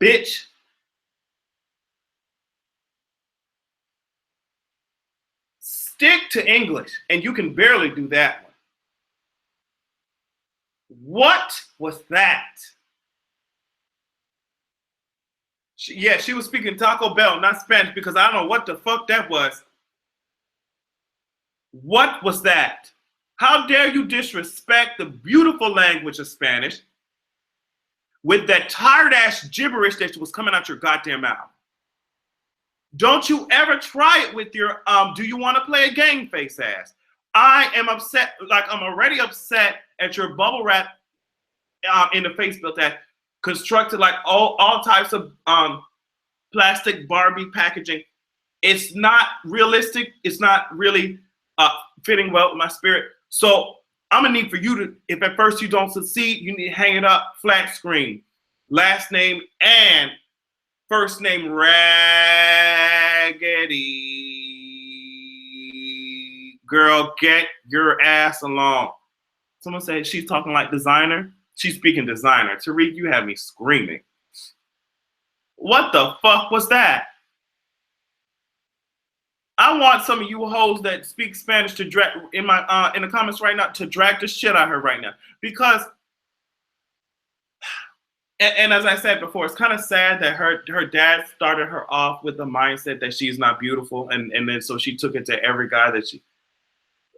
Bitch. Stick to English, and you can barely do that one. What was that? She was speaking Taco Bell, not Spanish, because I don't know what the fuck that was. What was that? How dare you disrespect the beautiful language of Spanish with that tired-ass gibberish that was coming out your goddamn mouth? Don't you ever try it with your, do you want to play a game face ass? I am upset, like I'm already upset at your bubble wrap in the face built that constructed like all types of plastic Barbie packaging. It's not realistic. It's not really fitting well with my spirit. So I'm gonna need for you to, if at first you don't succeed, you need to hang it up, flat screen, last name and first name Raggedy. Girl, get your ass along. Someone said she's talking like designer. She's speaking designer. Tariq, you have me screaming. What the fuck was that? I want some of you hoes that speak Spanish to drag in the comments right now to drag the shit out of her right now, because and as I said before, it's kind of sad that her dad started her off with the mindset that she's not beautiful, and then so she took it to every guy that she,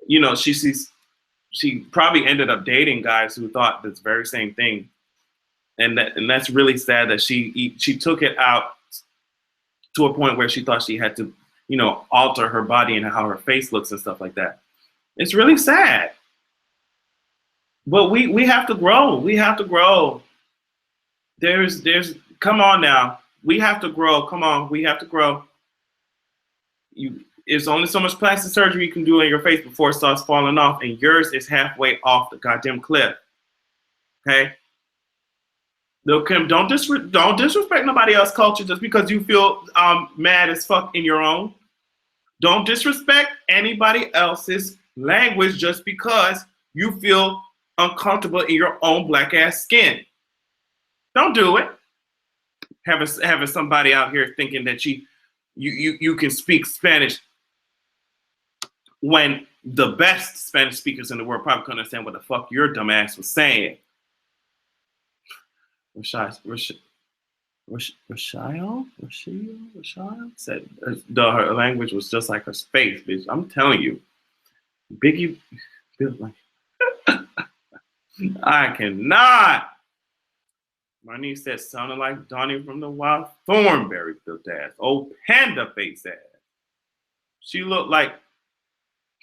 you know, she sees. She probably ended up dating guys who thought this very same thing, and that's really sad that she took it out to a point where she thought she had to, you know, alter her body and how her face looks and stuff like that. It's really sad. But we have to grow. We have to grow. There's come on now. We have to grow. Come on, we have to grow. It's only so much plastic surgery you can do on your face before it starts falling off, and yours is halfway off the goddamn cliff. Okay? Don't disrespect nobody else's culture just because you feel mad as fuck in your own. Don't disrespect anybody else's language just because you feel uncomfortable in your own black ass skin. Don't do it. Having somebody out here thinking that you can speak Spanish when the best Spanish speakers in the world probably couldn't understand what the fuck your dumb ass was saying. Rashio said her language was just like her face, bitch. I'm telling you, Biggie, I cannot. My niece said sounded like Donnie from the Wild Thornberry built ass. Old panda face ass. She looked like,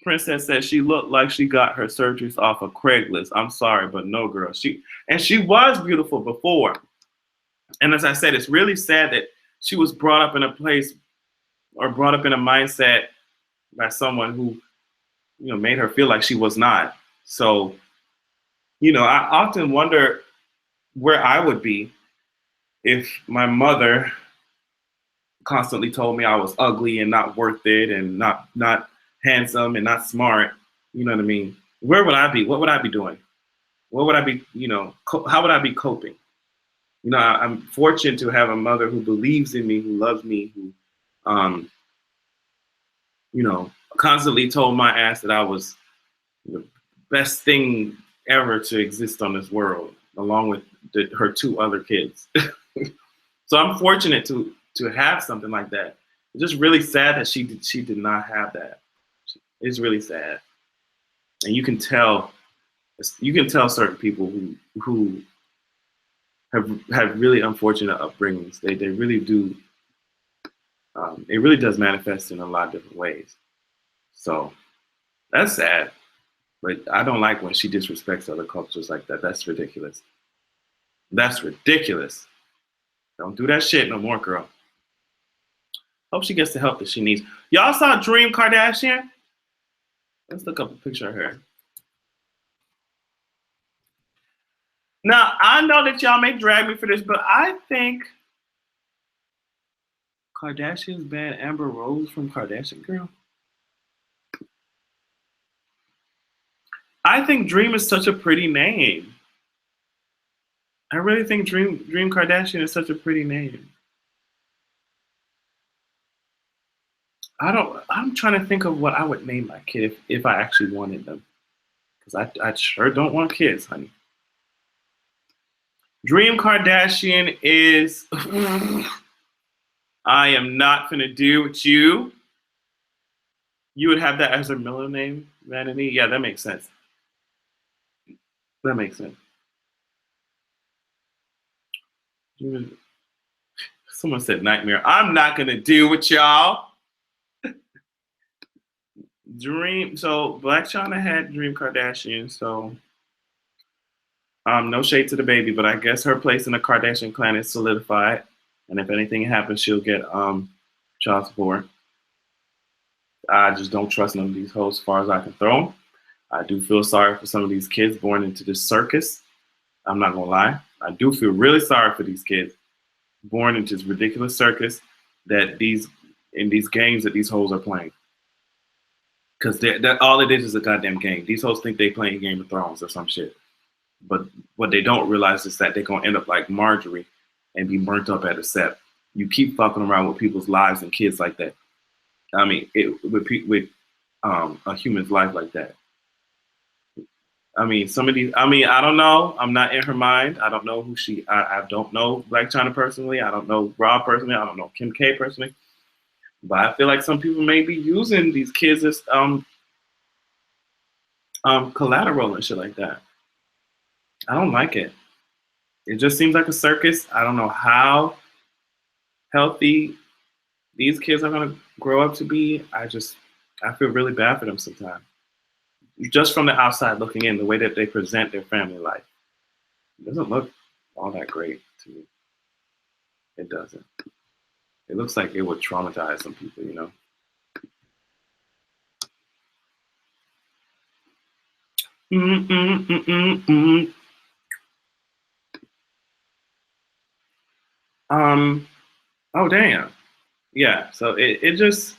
Princess said she looked like she got her surgeries off of Craigslist. I'm sorry, but no, girl. She was beautiful before. And as I said, it's really sad that she was brought up in a place or brought up in a mindset by someone who, you know, made her feel like she was not. So, you know, I often wonder where I would be if my mother constantly told me I was ugly and not worth it and not handsome and not smart. You know what I mean? Where would I be? What would I be doing? What would I be, you know, how would I be coping? You know, I'm fortunate to have a mother who believes in me, who loves me, who, you know, constantly told my ass that I was the best thing ever to exist on this world, along with her two other kids. So I'm fortunate to have something like that. It's just really sad that she did not have that. It's really sad, and you can tell certain people who have really unfortunate upbringings. They really do. It really does manifest in a lot of different ways. So that's sad. But I don't like when she disrespects other cultures like that. That's ridiculous. That's ridiculous. Don't do that shit no more, girl. Hope she gets the help that she needs. Y'all saw Dream Kardashian? Let's look up a picture of her. Now, I know that y'all may drag me for this, but I think Kardashian's banned Amber Rose from Kardashian Girl. I think Dream is such a pretty name. I really think Dream Kardashian is such a pretty name. I'm trying to think of what I would name my kid if I actually wanted them. Because I sure don't want kids, honey. Dream Kardashian is I am not gonna do with you. You would have that as her middle name, Vanity? Yeah, that makes sense. That makes sense. Someone said nightmare. I'm not gonna deal with y'all. Dream. So Black China had Dream Kardashian. So no shade to the baby, but I guess her place in the Kardashian clan is solidified. And if anything happens, she'll get child support. I just don't trust none of these hoes as far as I can throw them. I do feel sorry for some of these kids born into this circus. I'm not gonna lie. I do feel really sorry for these kids born into this ridiculous circus that these games that these hoes are playing. Because that all it is a goddamn game. These hoes think they playing Game of Thrones or some shit. But what they don't realize is that they're gonna end up like Marjorie and be burnt up at a set. You keep fucking around with people's lives and kids like that. I mean, with a human's life like that. I mean, some of these. I mean, I don't know. I'm not in her mind. I don't know who she. I don't know Black China personally. I don't know Rob personally. I don't know Kim K personally. But I feel like some people may be using these kids as collateral and shit like that. I don't like it. It just seems like a circus. I don't know how healthy these kids are gonna grow up to be. I feel really bad for them sometimes. Just from the outside looking in, the way that they present their family life, it doesn't look all that great to me. It doesn't. It looks like it would traumatize some people, you know. Oh damn. Yeah. So it just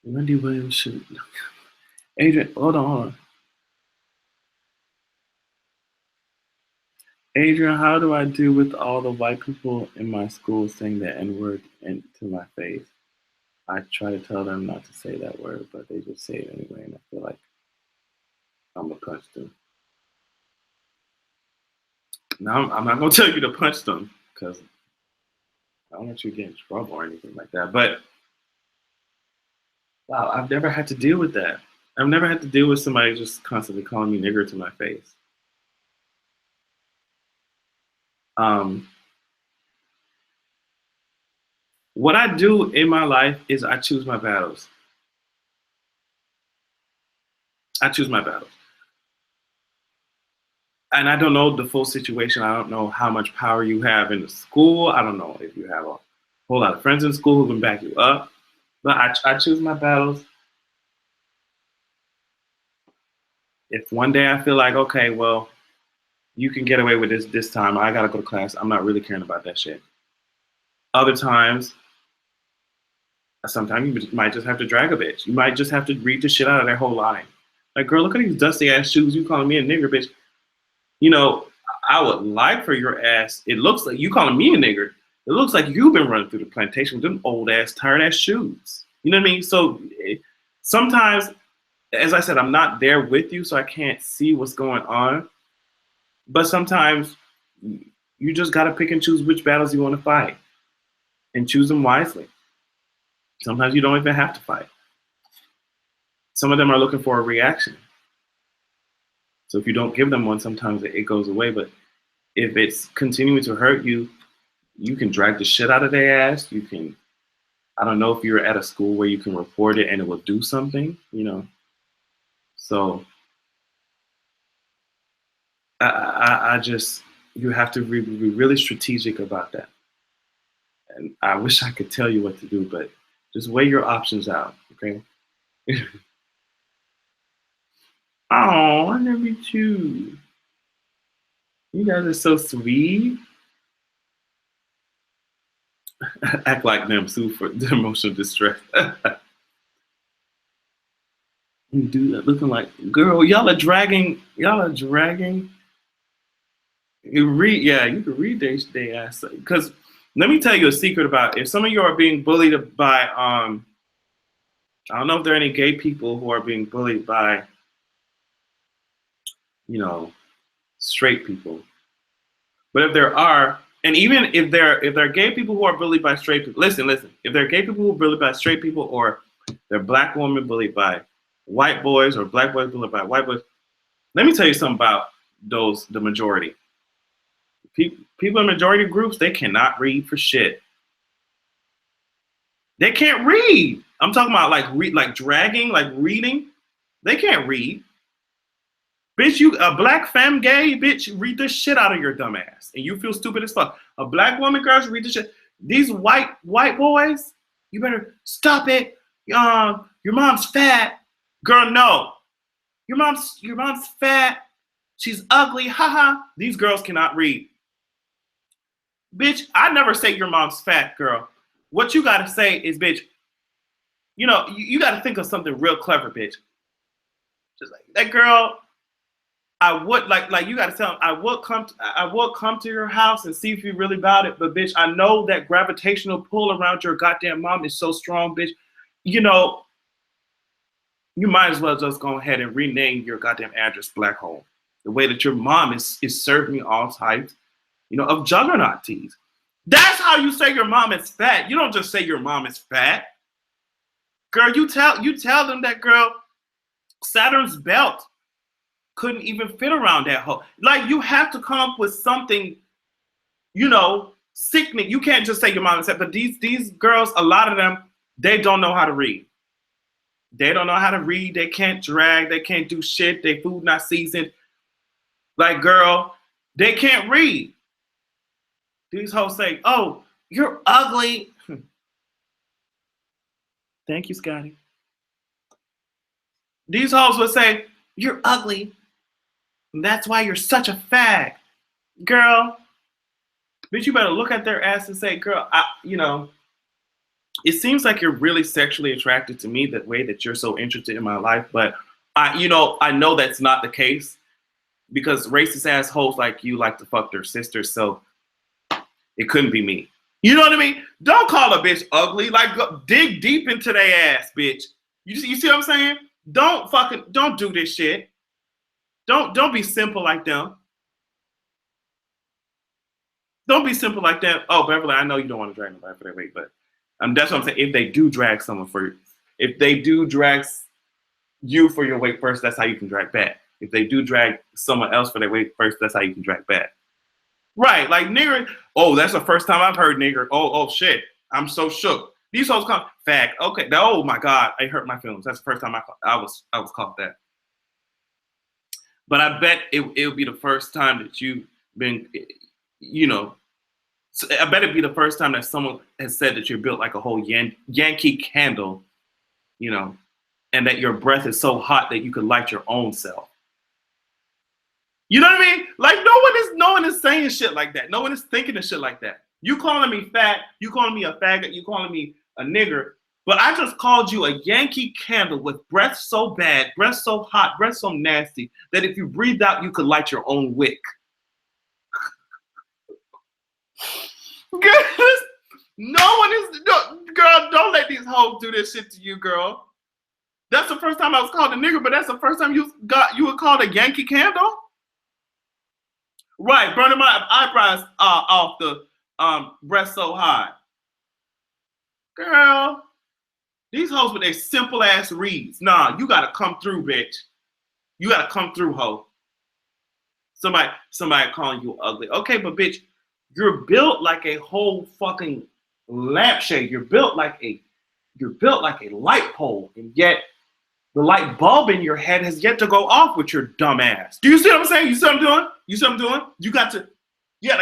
Wendy Williams should. Adrian, hold on. Adrian, how do I do with all the white people in my school saying the N-word into my face? I try to tell them not to say that word, but they just say it anyway, and I feel like I'm gonna punch them. Now, I'm not gonna tell you to punch them because I don't want you to get in trouble or anything like that. But wow, I've never had to deal with that. I've never had to deal with somebody just constantly calling me nigger to my face. What I do in my life is I choose my battles. I choose my battles. And I don't know the full situation. I don't know how much power you have in the school. I don't know if you have a whole lot of friends in school who can back you up. But I choose my battles. If one day I feel like, okay, well, you can get away with this time. I gotta go to class. I'm not really caring about that shit. Other times, sometimes you might just have to drag a bitch. You might just have to read the shit out of their whole line. Like, girl, look at these dusty ass shoes. You calling me a nigger, bitch? You know, I would like for your ass. It looks like you calling me a nigger. It looks like you've been running through the plantation with them old ass, tired ass shoes. You know what I mean? So sometimes, as I said, I'm not there with you, so I can't see what's going on. But sometimes you just got to pick and choose which battles you want to fight and choose them wisely. Sometimes you don't even have to fight. Some of them are looking for a reaction. So if you don't give them one, sometimes it goes away. But if it's continuing to hurt you, you can drag the shit out of their ass. You can, I don't know if you're at a school where you can report it and it will do something, you know. So I just, you have to be really strategic about that. And I wish I could tell you what to do, but just weigh your options out, okay? Oh, I never meet you. You guys are so sweet. Act like them, sue for the emotional distress. You do that looking like, girl, y'all are dragging. You read, yeah, you can read they ass. Because let me tell you a secret about if some of you are being bullied by, I don't know if there are any gay people who are being bullied by, you know, straight people. But if there are, and even if there are gay people who are bullied by straight people, listen. If there are gay people who are bullied by straight people, or they're black women bullied by white boys, or black boys bullied by white boys, let me tell you something about the majority. People in majority groups, they cannot read for shit. They can't read. I'm talking about like dragging, like reading. They can't read. Bitch, you a black femme gay, bitch, read the shit out of your dumb ass. And you feel stupid as fuck. A black woman, girl, read the shit. These white boys, you better stop it. Your mom's fat. Girl, no. Your mom's fat. She's ugly. Haha. These girls cannot read. Bitch, I never say your mom's fat, girl. What you gotta say is, bitch, you know, you gotta think of something real clever, bitch. Just like that girl. I would like you gotta tell him I would come to your house and see if you really about it, but bitch, I know that gravitational pull around your goddamn mom is so strong, bitch. You know, you might as well just go ahead and rename your goddamn address Black Hole. The way that your mom is serving me all types, of juggernaut teas. That's how you say your mom is fat. You don't just say your mom is fat. Girl, you tell them that, girl, Saturn's belt couldn't even fit around that hole. Like, you have to come up with something, sickening. You can't just say your mom is fat. But these girls, a lot of them, they don't know how to read. They don't know how to read. They can't drag. They can't do shit. Their food not seasoned. Like, girl, they can't read. These hoes say, oh, you're ugly. Thank you, Scotty. These hoes would say, you're ugly. And that's why you're such a fag. Girl, bitch, you better look at their ass and say, girl, it seems like you're really sexually attracted to me, the way that you're so interested in my life. But I know that's not the case, because racist assholes like you like to fuck their sisters. So it couldn't be me. You know what I mean? Don't call a bitch ugly. Like, go, dig deep into their ass, bitch. You see what I'm saying? Don't do this shit. Don't be simple like them. Don't be simple like that. Oh, Beverly, I know you don't want to drag nobody for their weight, but that's what I'm saying. If they do drag someone if they do drag you for your weight first, that's how you can drag back. If they do drag someone else for their weight first, that's how you can drag back. Right, like nigger. Oh, that's the first time I've heard nigger. Oh shit, I'm so shook. These hoes come fact. Okay, oh my god, I hurt my feelings. That's the first time I was called that. But I bet it'll be the first time that you've been, I bet it'd be the first time that someone has said that you're built like a whole Yankee candle, and that your breath is so hot that you could light your own self. You know what I mean? Like, no one is saying shit like that. No one is thinking of shit like that. You calling me fat, you calling me a faggot, you calling me a nigger, but I just called you a Yankee candle with breath so bad, breath so hot, breath so nasty, that if you breathed out, you could light your own wick. Girl, don't let these hoes do this shit to you, girl. That's the first time I was called a nigger, but that's the first time you were called a Yankee candle? Right, burning my eyebrows off the breath so high. Girl, these hoes with their simple ass reads. Nah, you gotta come through, bitch. You gotta come through, hoe. Somebody calling you ugly. Okay, but bitch, you're built like a whole fucking lampshade. You're built like a light pole, and yet the light bulb in your head has yet to go off with your dumb ass. Do you see what I'm saying? You see what I'm doing? You gotta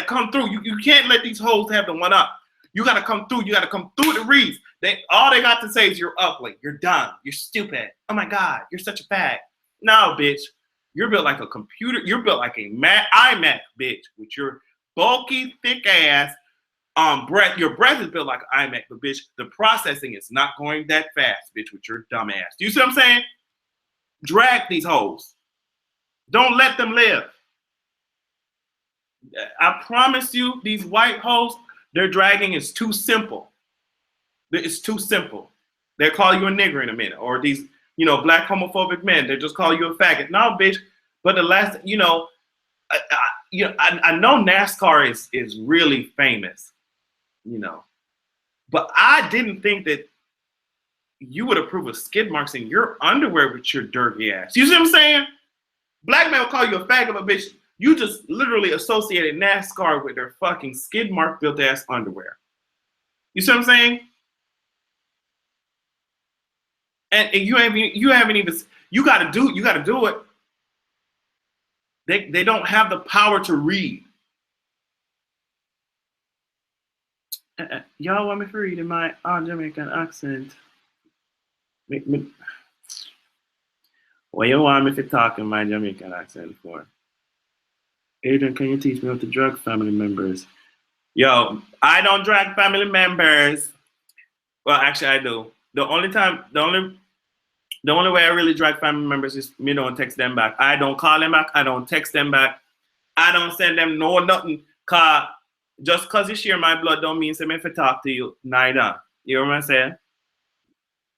come through. You can't let these hoes have the one up. You gotta come through. You gotta come through the reads. All they got to say is you're ugly, you're dumb, you're stupid. Oh my God, you're such a fag. No, bitch. You're built like a computer. You're built like a iMac, bitch, with your bulky, thick ass breath. Your breath is built like an iMac, but bitch, the processing is not going that fast, bitch, with your dumb ass. Do you see what I'm saying? Drag these hoes. Don't let them live. I promise you, these white hoes, their dragging is too simple. It's too simple. They'll call you a nigger in a minute. Or these, black homophobic men, they just call you a faggot. No, bitch. But the last, I know NASCAR is really famous, but I didn't think that you would approve of skid marks in your underwear with your dirty ass. You see what I'm saying? Black men will call you a faggot, but bitch, you just literally associated NASCAR with their fucking skid mark built ass underwear. You see what I'm saying? And you haven't even, you gotta do it. They don't have the power to read. Y'all want me to read in my Jamaican accent? What you want me to talk in my Jamaican accent for? Adrian, can you teach me how to drag family members? Yo, I don't drag family members. Well, actually, I do. The only The only way I really drag family members is me don't text them back. I don't call them back. I don't text them back. I don't send them no nothing. Cause just cause you share my blood don't mean say if I talk to you. Neither. You know what I'm saying?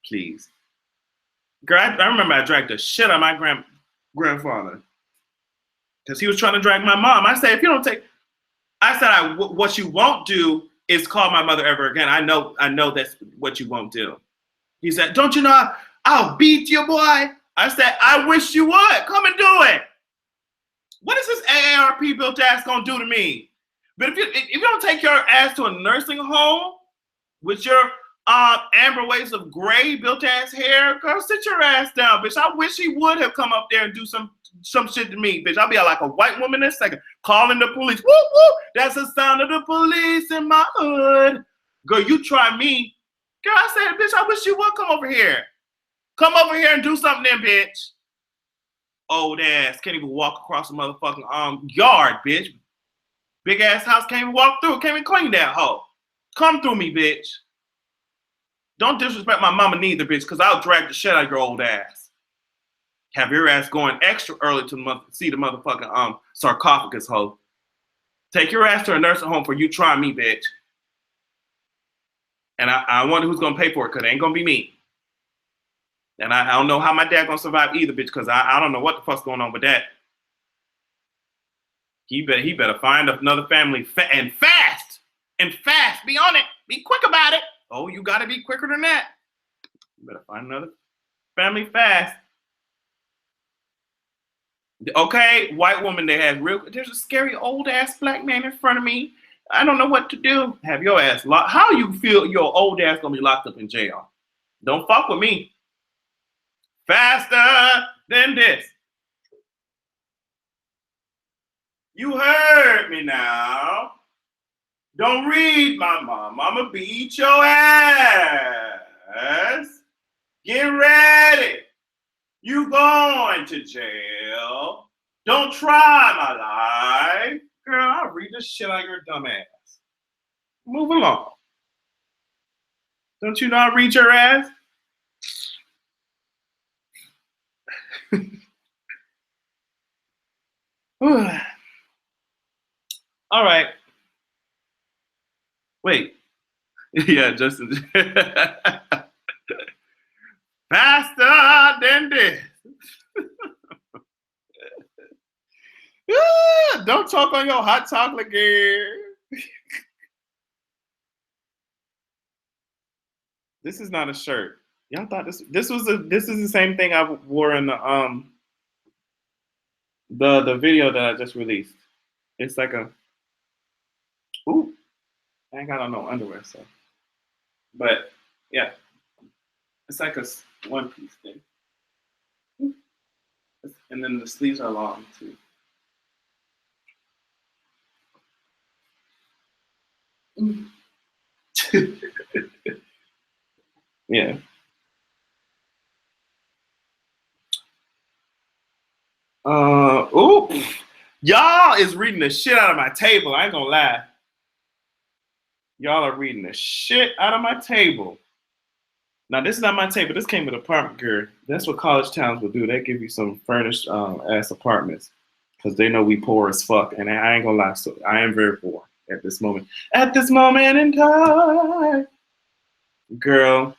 Please. Girl, I remember I dragged the shit out of my grandfather. Because he was trying to drag my mom. I said, if you don't take, I said, what you won't do is call my mother ever again. I know that's what you won't do. He said, don't you know I'll beat you, boy? I said, I wish you would. Come and do it. What is this AARP built ass gonna do to me? But if you don't take your ass to a nursing home with your amber waves of gray built ass hair, girl, sit your ass down, bitch. I wish he would have come up there and do some shit to me, bitch. I'll be like a white woman in a second, calling the police. Woo woo! That's the sound of the police in my hood. Girl, you try me. Girl, I said, bitch, I wish you would come over here. Come over here and do something then, bitch. Old ass. Can't even walk across the motherfucking yard, bitch. Big ass house, can't even walk through. Can't even clean that hoe. Come through me, bitch. Don't disrespect my mama neither, bitch, because I'll drag the shit out of your old ass. Have your ass going extra early to see the motherfucking sarcophagus hoe. Take your ass to a nursing home for you try me, bitch. And I wonder who's gonna pay for it, because it ain't gonna be me. And I don't know how my dad gonna survive either, bitch, because I don't know what the fuck's going on with that. He better find another family and fast. Be on it. Be quick about it. Oh, you gotta be quicker than that. You better find another family fast. Okay, white woman that has there's a scary old ass black man in front of me. I don't know what to do. Have your ass locked. How you feel your old ass gonna be locked up in jail? Don't fuck with me. Faster than this. You heard me now. Don't read my mom. I'ma beat your ass. Get ready. You going to jail. Don't try my life. Girl, I'll read this shit out of your dumb ass. Move along. Don't you know I read your ass? All right. Wait. Yeah, Justin. Faster than this. Don't talk on your hot chocolate girl. This is not a shirt. Y'all thought this is the same thing I wore in the video that I just released. It's like a ooh, I ain't got on no underwear, so but yeah. It's like a one piece thing. And then the sleeves are long too. Yeah. Ooh. Y'all is reading the shit out of my table. I ain't gonna lie. Y'all are reading the shit out of my table. Now, this is not my table. This came with an apartment, girl. That's what college towns will do. They give you some furnished ass apartments because they know we poor as fuck. And I ain't gonna lie, so I am very poor at this moment. At this moment in time, girl.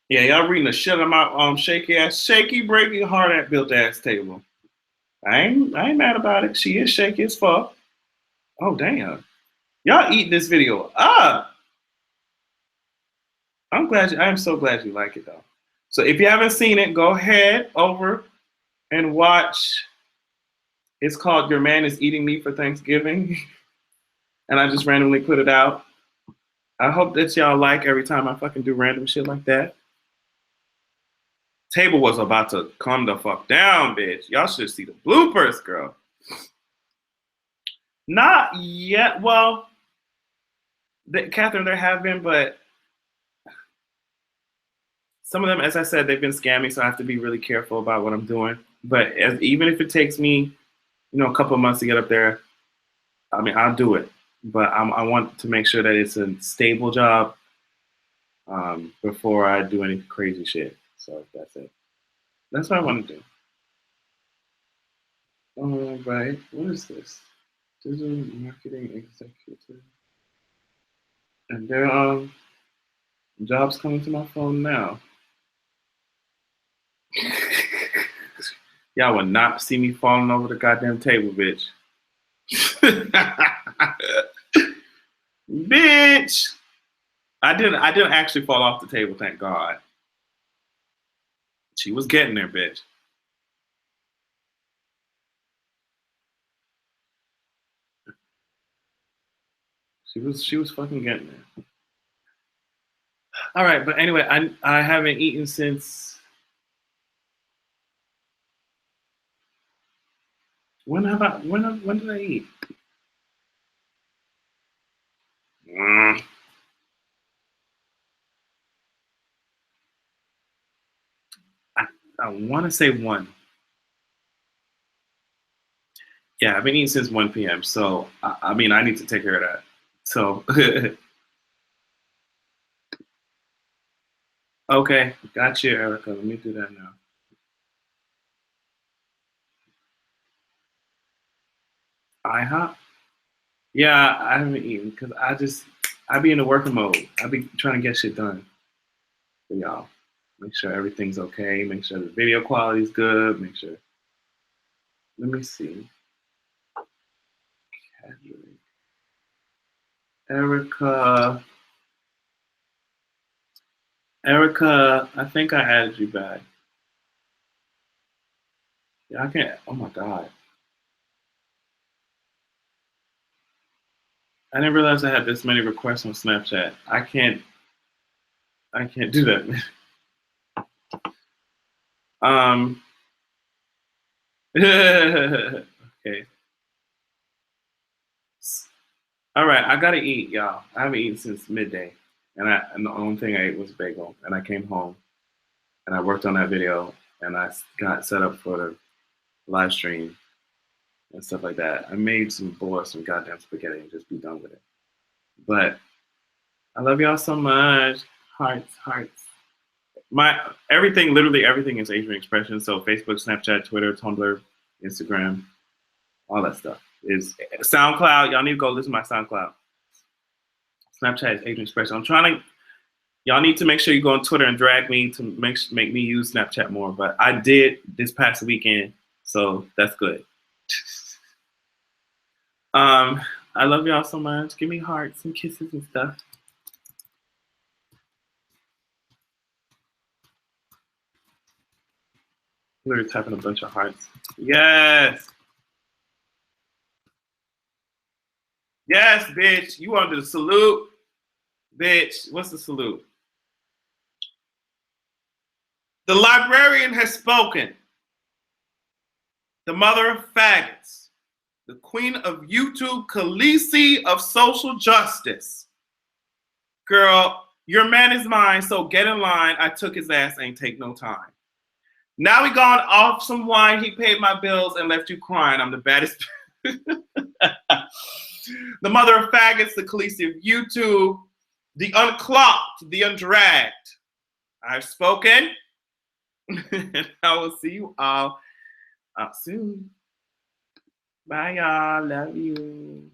Yeah, y'all reading the shit out of my shaky, breaking, hard at built ass table. I ain't mad about it. She is shaky as fuck. Oh damn, y'all eat this video up. I'm so glad you like it though. So if you haven't seen it, go ahead over and watch. It's called Your Man Is Eating Me for Thanksgiving. And I just randomly put it out. I hope that y'all like every time I fucking do random shit like that. Table was about to calm the fuck down, bitch. Y'all should see the bloopers, girl. Not yet. Well, Catherine, there have been, but some of them, as I said, they've been scammy, so I have to be really careful about what I'm doing. But even if it takes me, a couple of months to get up there, I mean, I'll do it. But I want to make sure that it's a stable job before I do any crazy shit. So that's it. That's what I want to do. All right. What is this? Digital marketing executive. And there are jobs coming to my phone now. Y'all would not see me falling over the goddamn table, bitch. Bitch. I didn't actually fall off the table, thank God. She was getting there, bitch. She was fucking getting there. All right, but anyway, I haven't eaten since when did I eat? I want to say 1. Yeah, I've been eating since 1 p.m. So I mean, I need to take care of that. So okay, got you, Erica. Let me do that now. IHOP? Yeah, I haven't eaten because I be in the working mode. I be trying to get shit done for y'all. Make sure everything's okay. Make sure the video quality is good. Make sure. Let me see. Erica, I think I added you back. Yeah, I can't. Oh my God. I didn't realize I had this many requests on Snapchat. I can't do that. Okay. All right, I gotta eat, y'all. I haven't eaten since midday, and the only thing I ate was bagel. And I came home, and I worked on that video, and I got set up for the live stream and stuff like that. I made some goddamn spaghetti, and just be done with it. But I love y'all so much. Hearts, hearts. Literally everything is Asian expression. So Facebook, Snapchat, Twitter, Tumblr, Instagram, all that stuff is SoundCloud. Y'all need to go listen to my SoundCloud. Snapchat is Asian expression. Y'all need to make sure you go on Twitter and drag me to make me use Snapchat more. But I did this past weekend, so that's good. I love y'all so much. Give me hearts and kisses and stuff. Literally typing a bunch of hearts. Yes. Yes, bitch. You wanted the salute. Bitch, what's the salute? The librarian has spoken. The mother of faggots. The queen of YouTube, Khaleesi of social justice. Girl, your man is mine, so get in line. I took his ass, ain't take no time. Now he gone off some wine, he paid my bills and left you crying. I'm the baddest. The mother of faggots, the Khaleesi of YouTube, the unclocked, the undragged. I've spoken. I will see you all soon. Bye, y'all. Love you.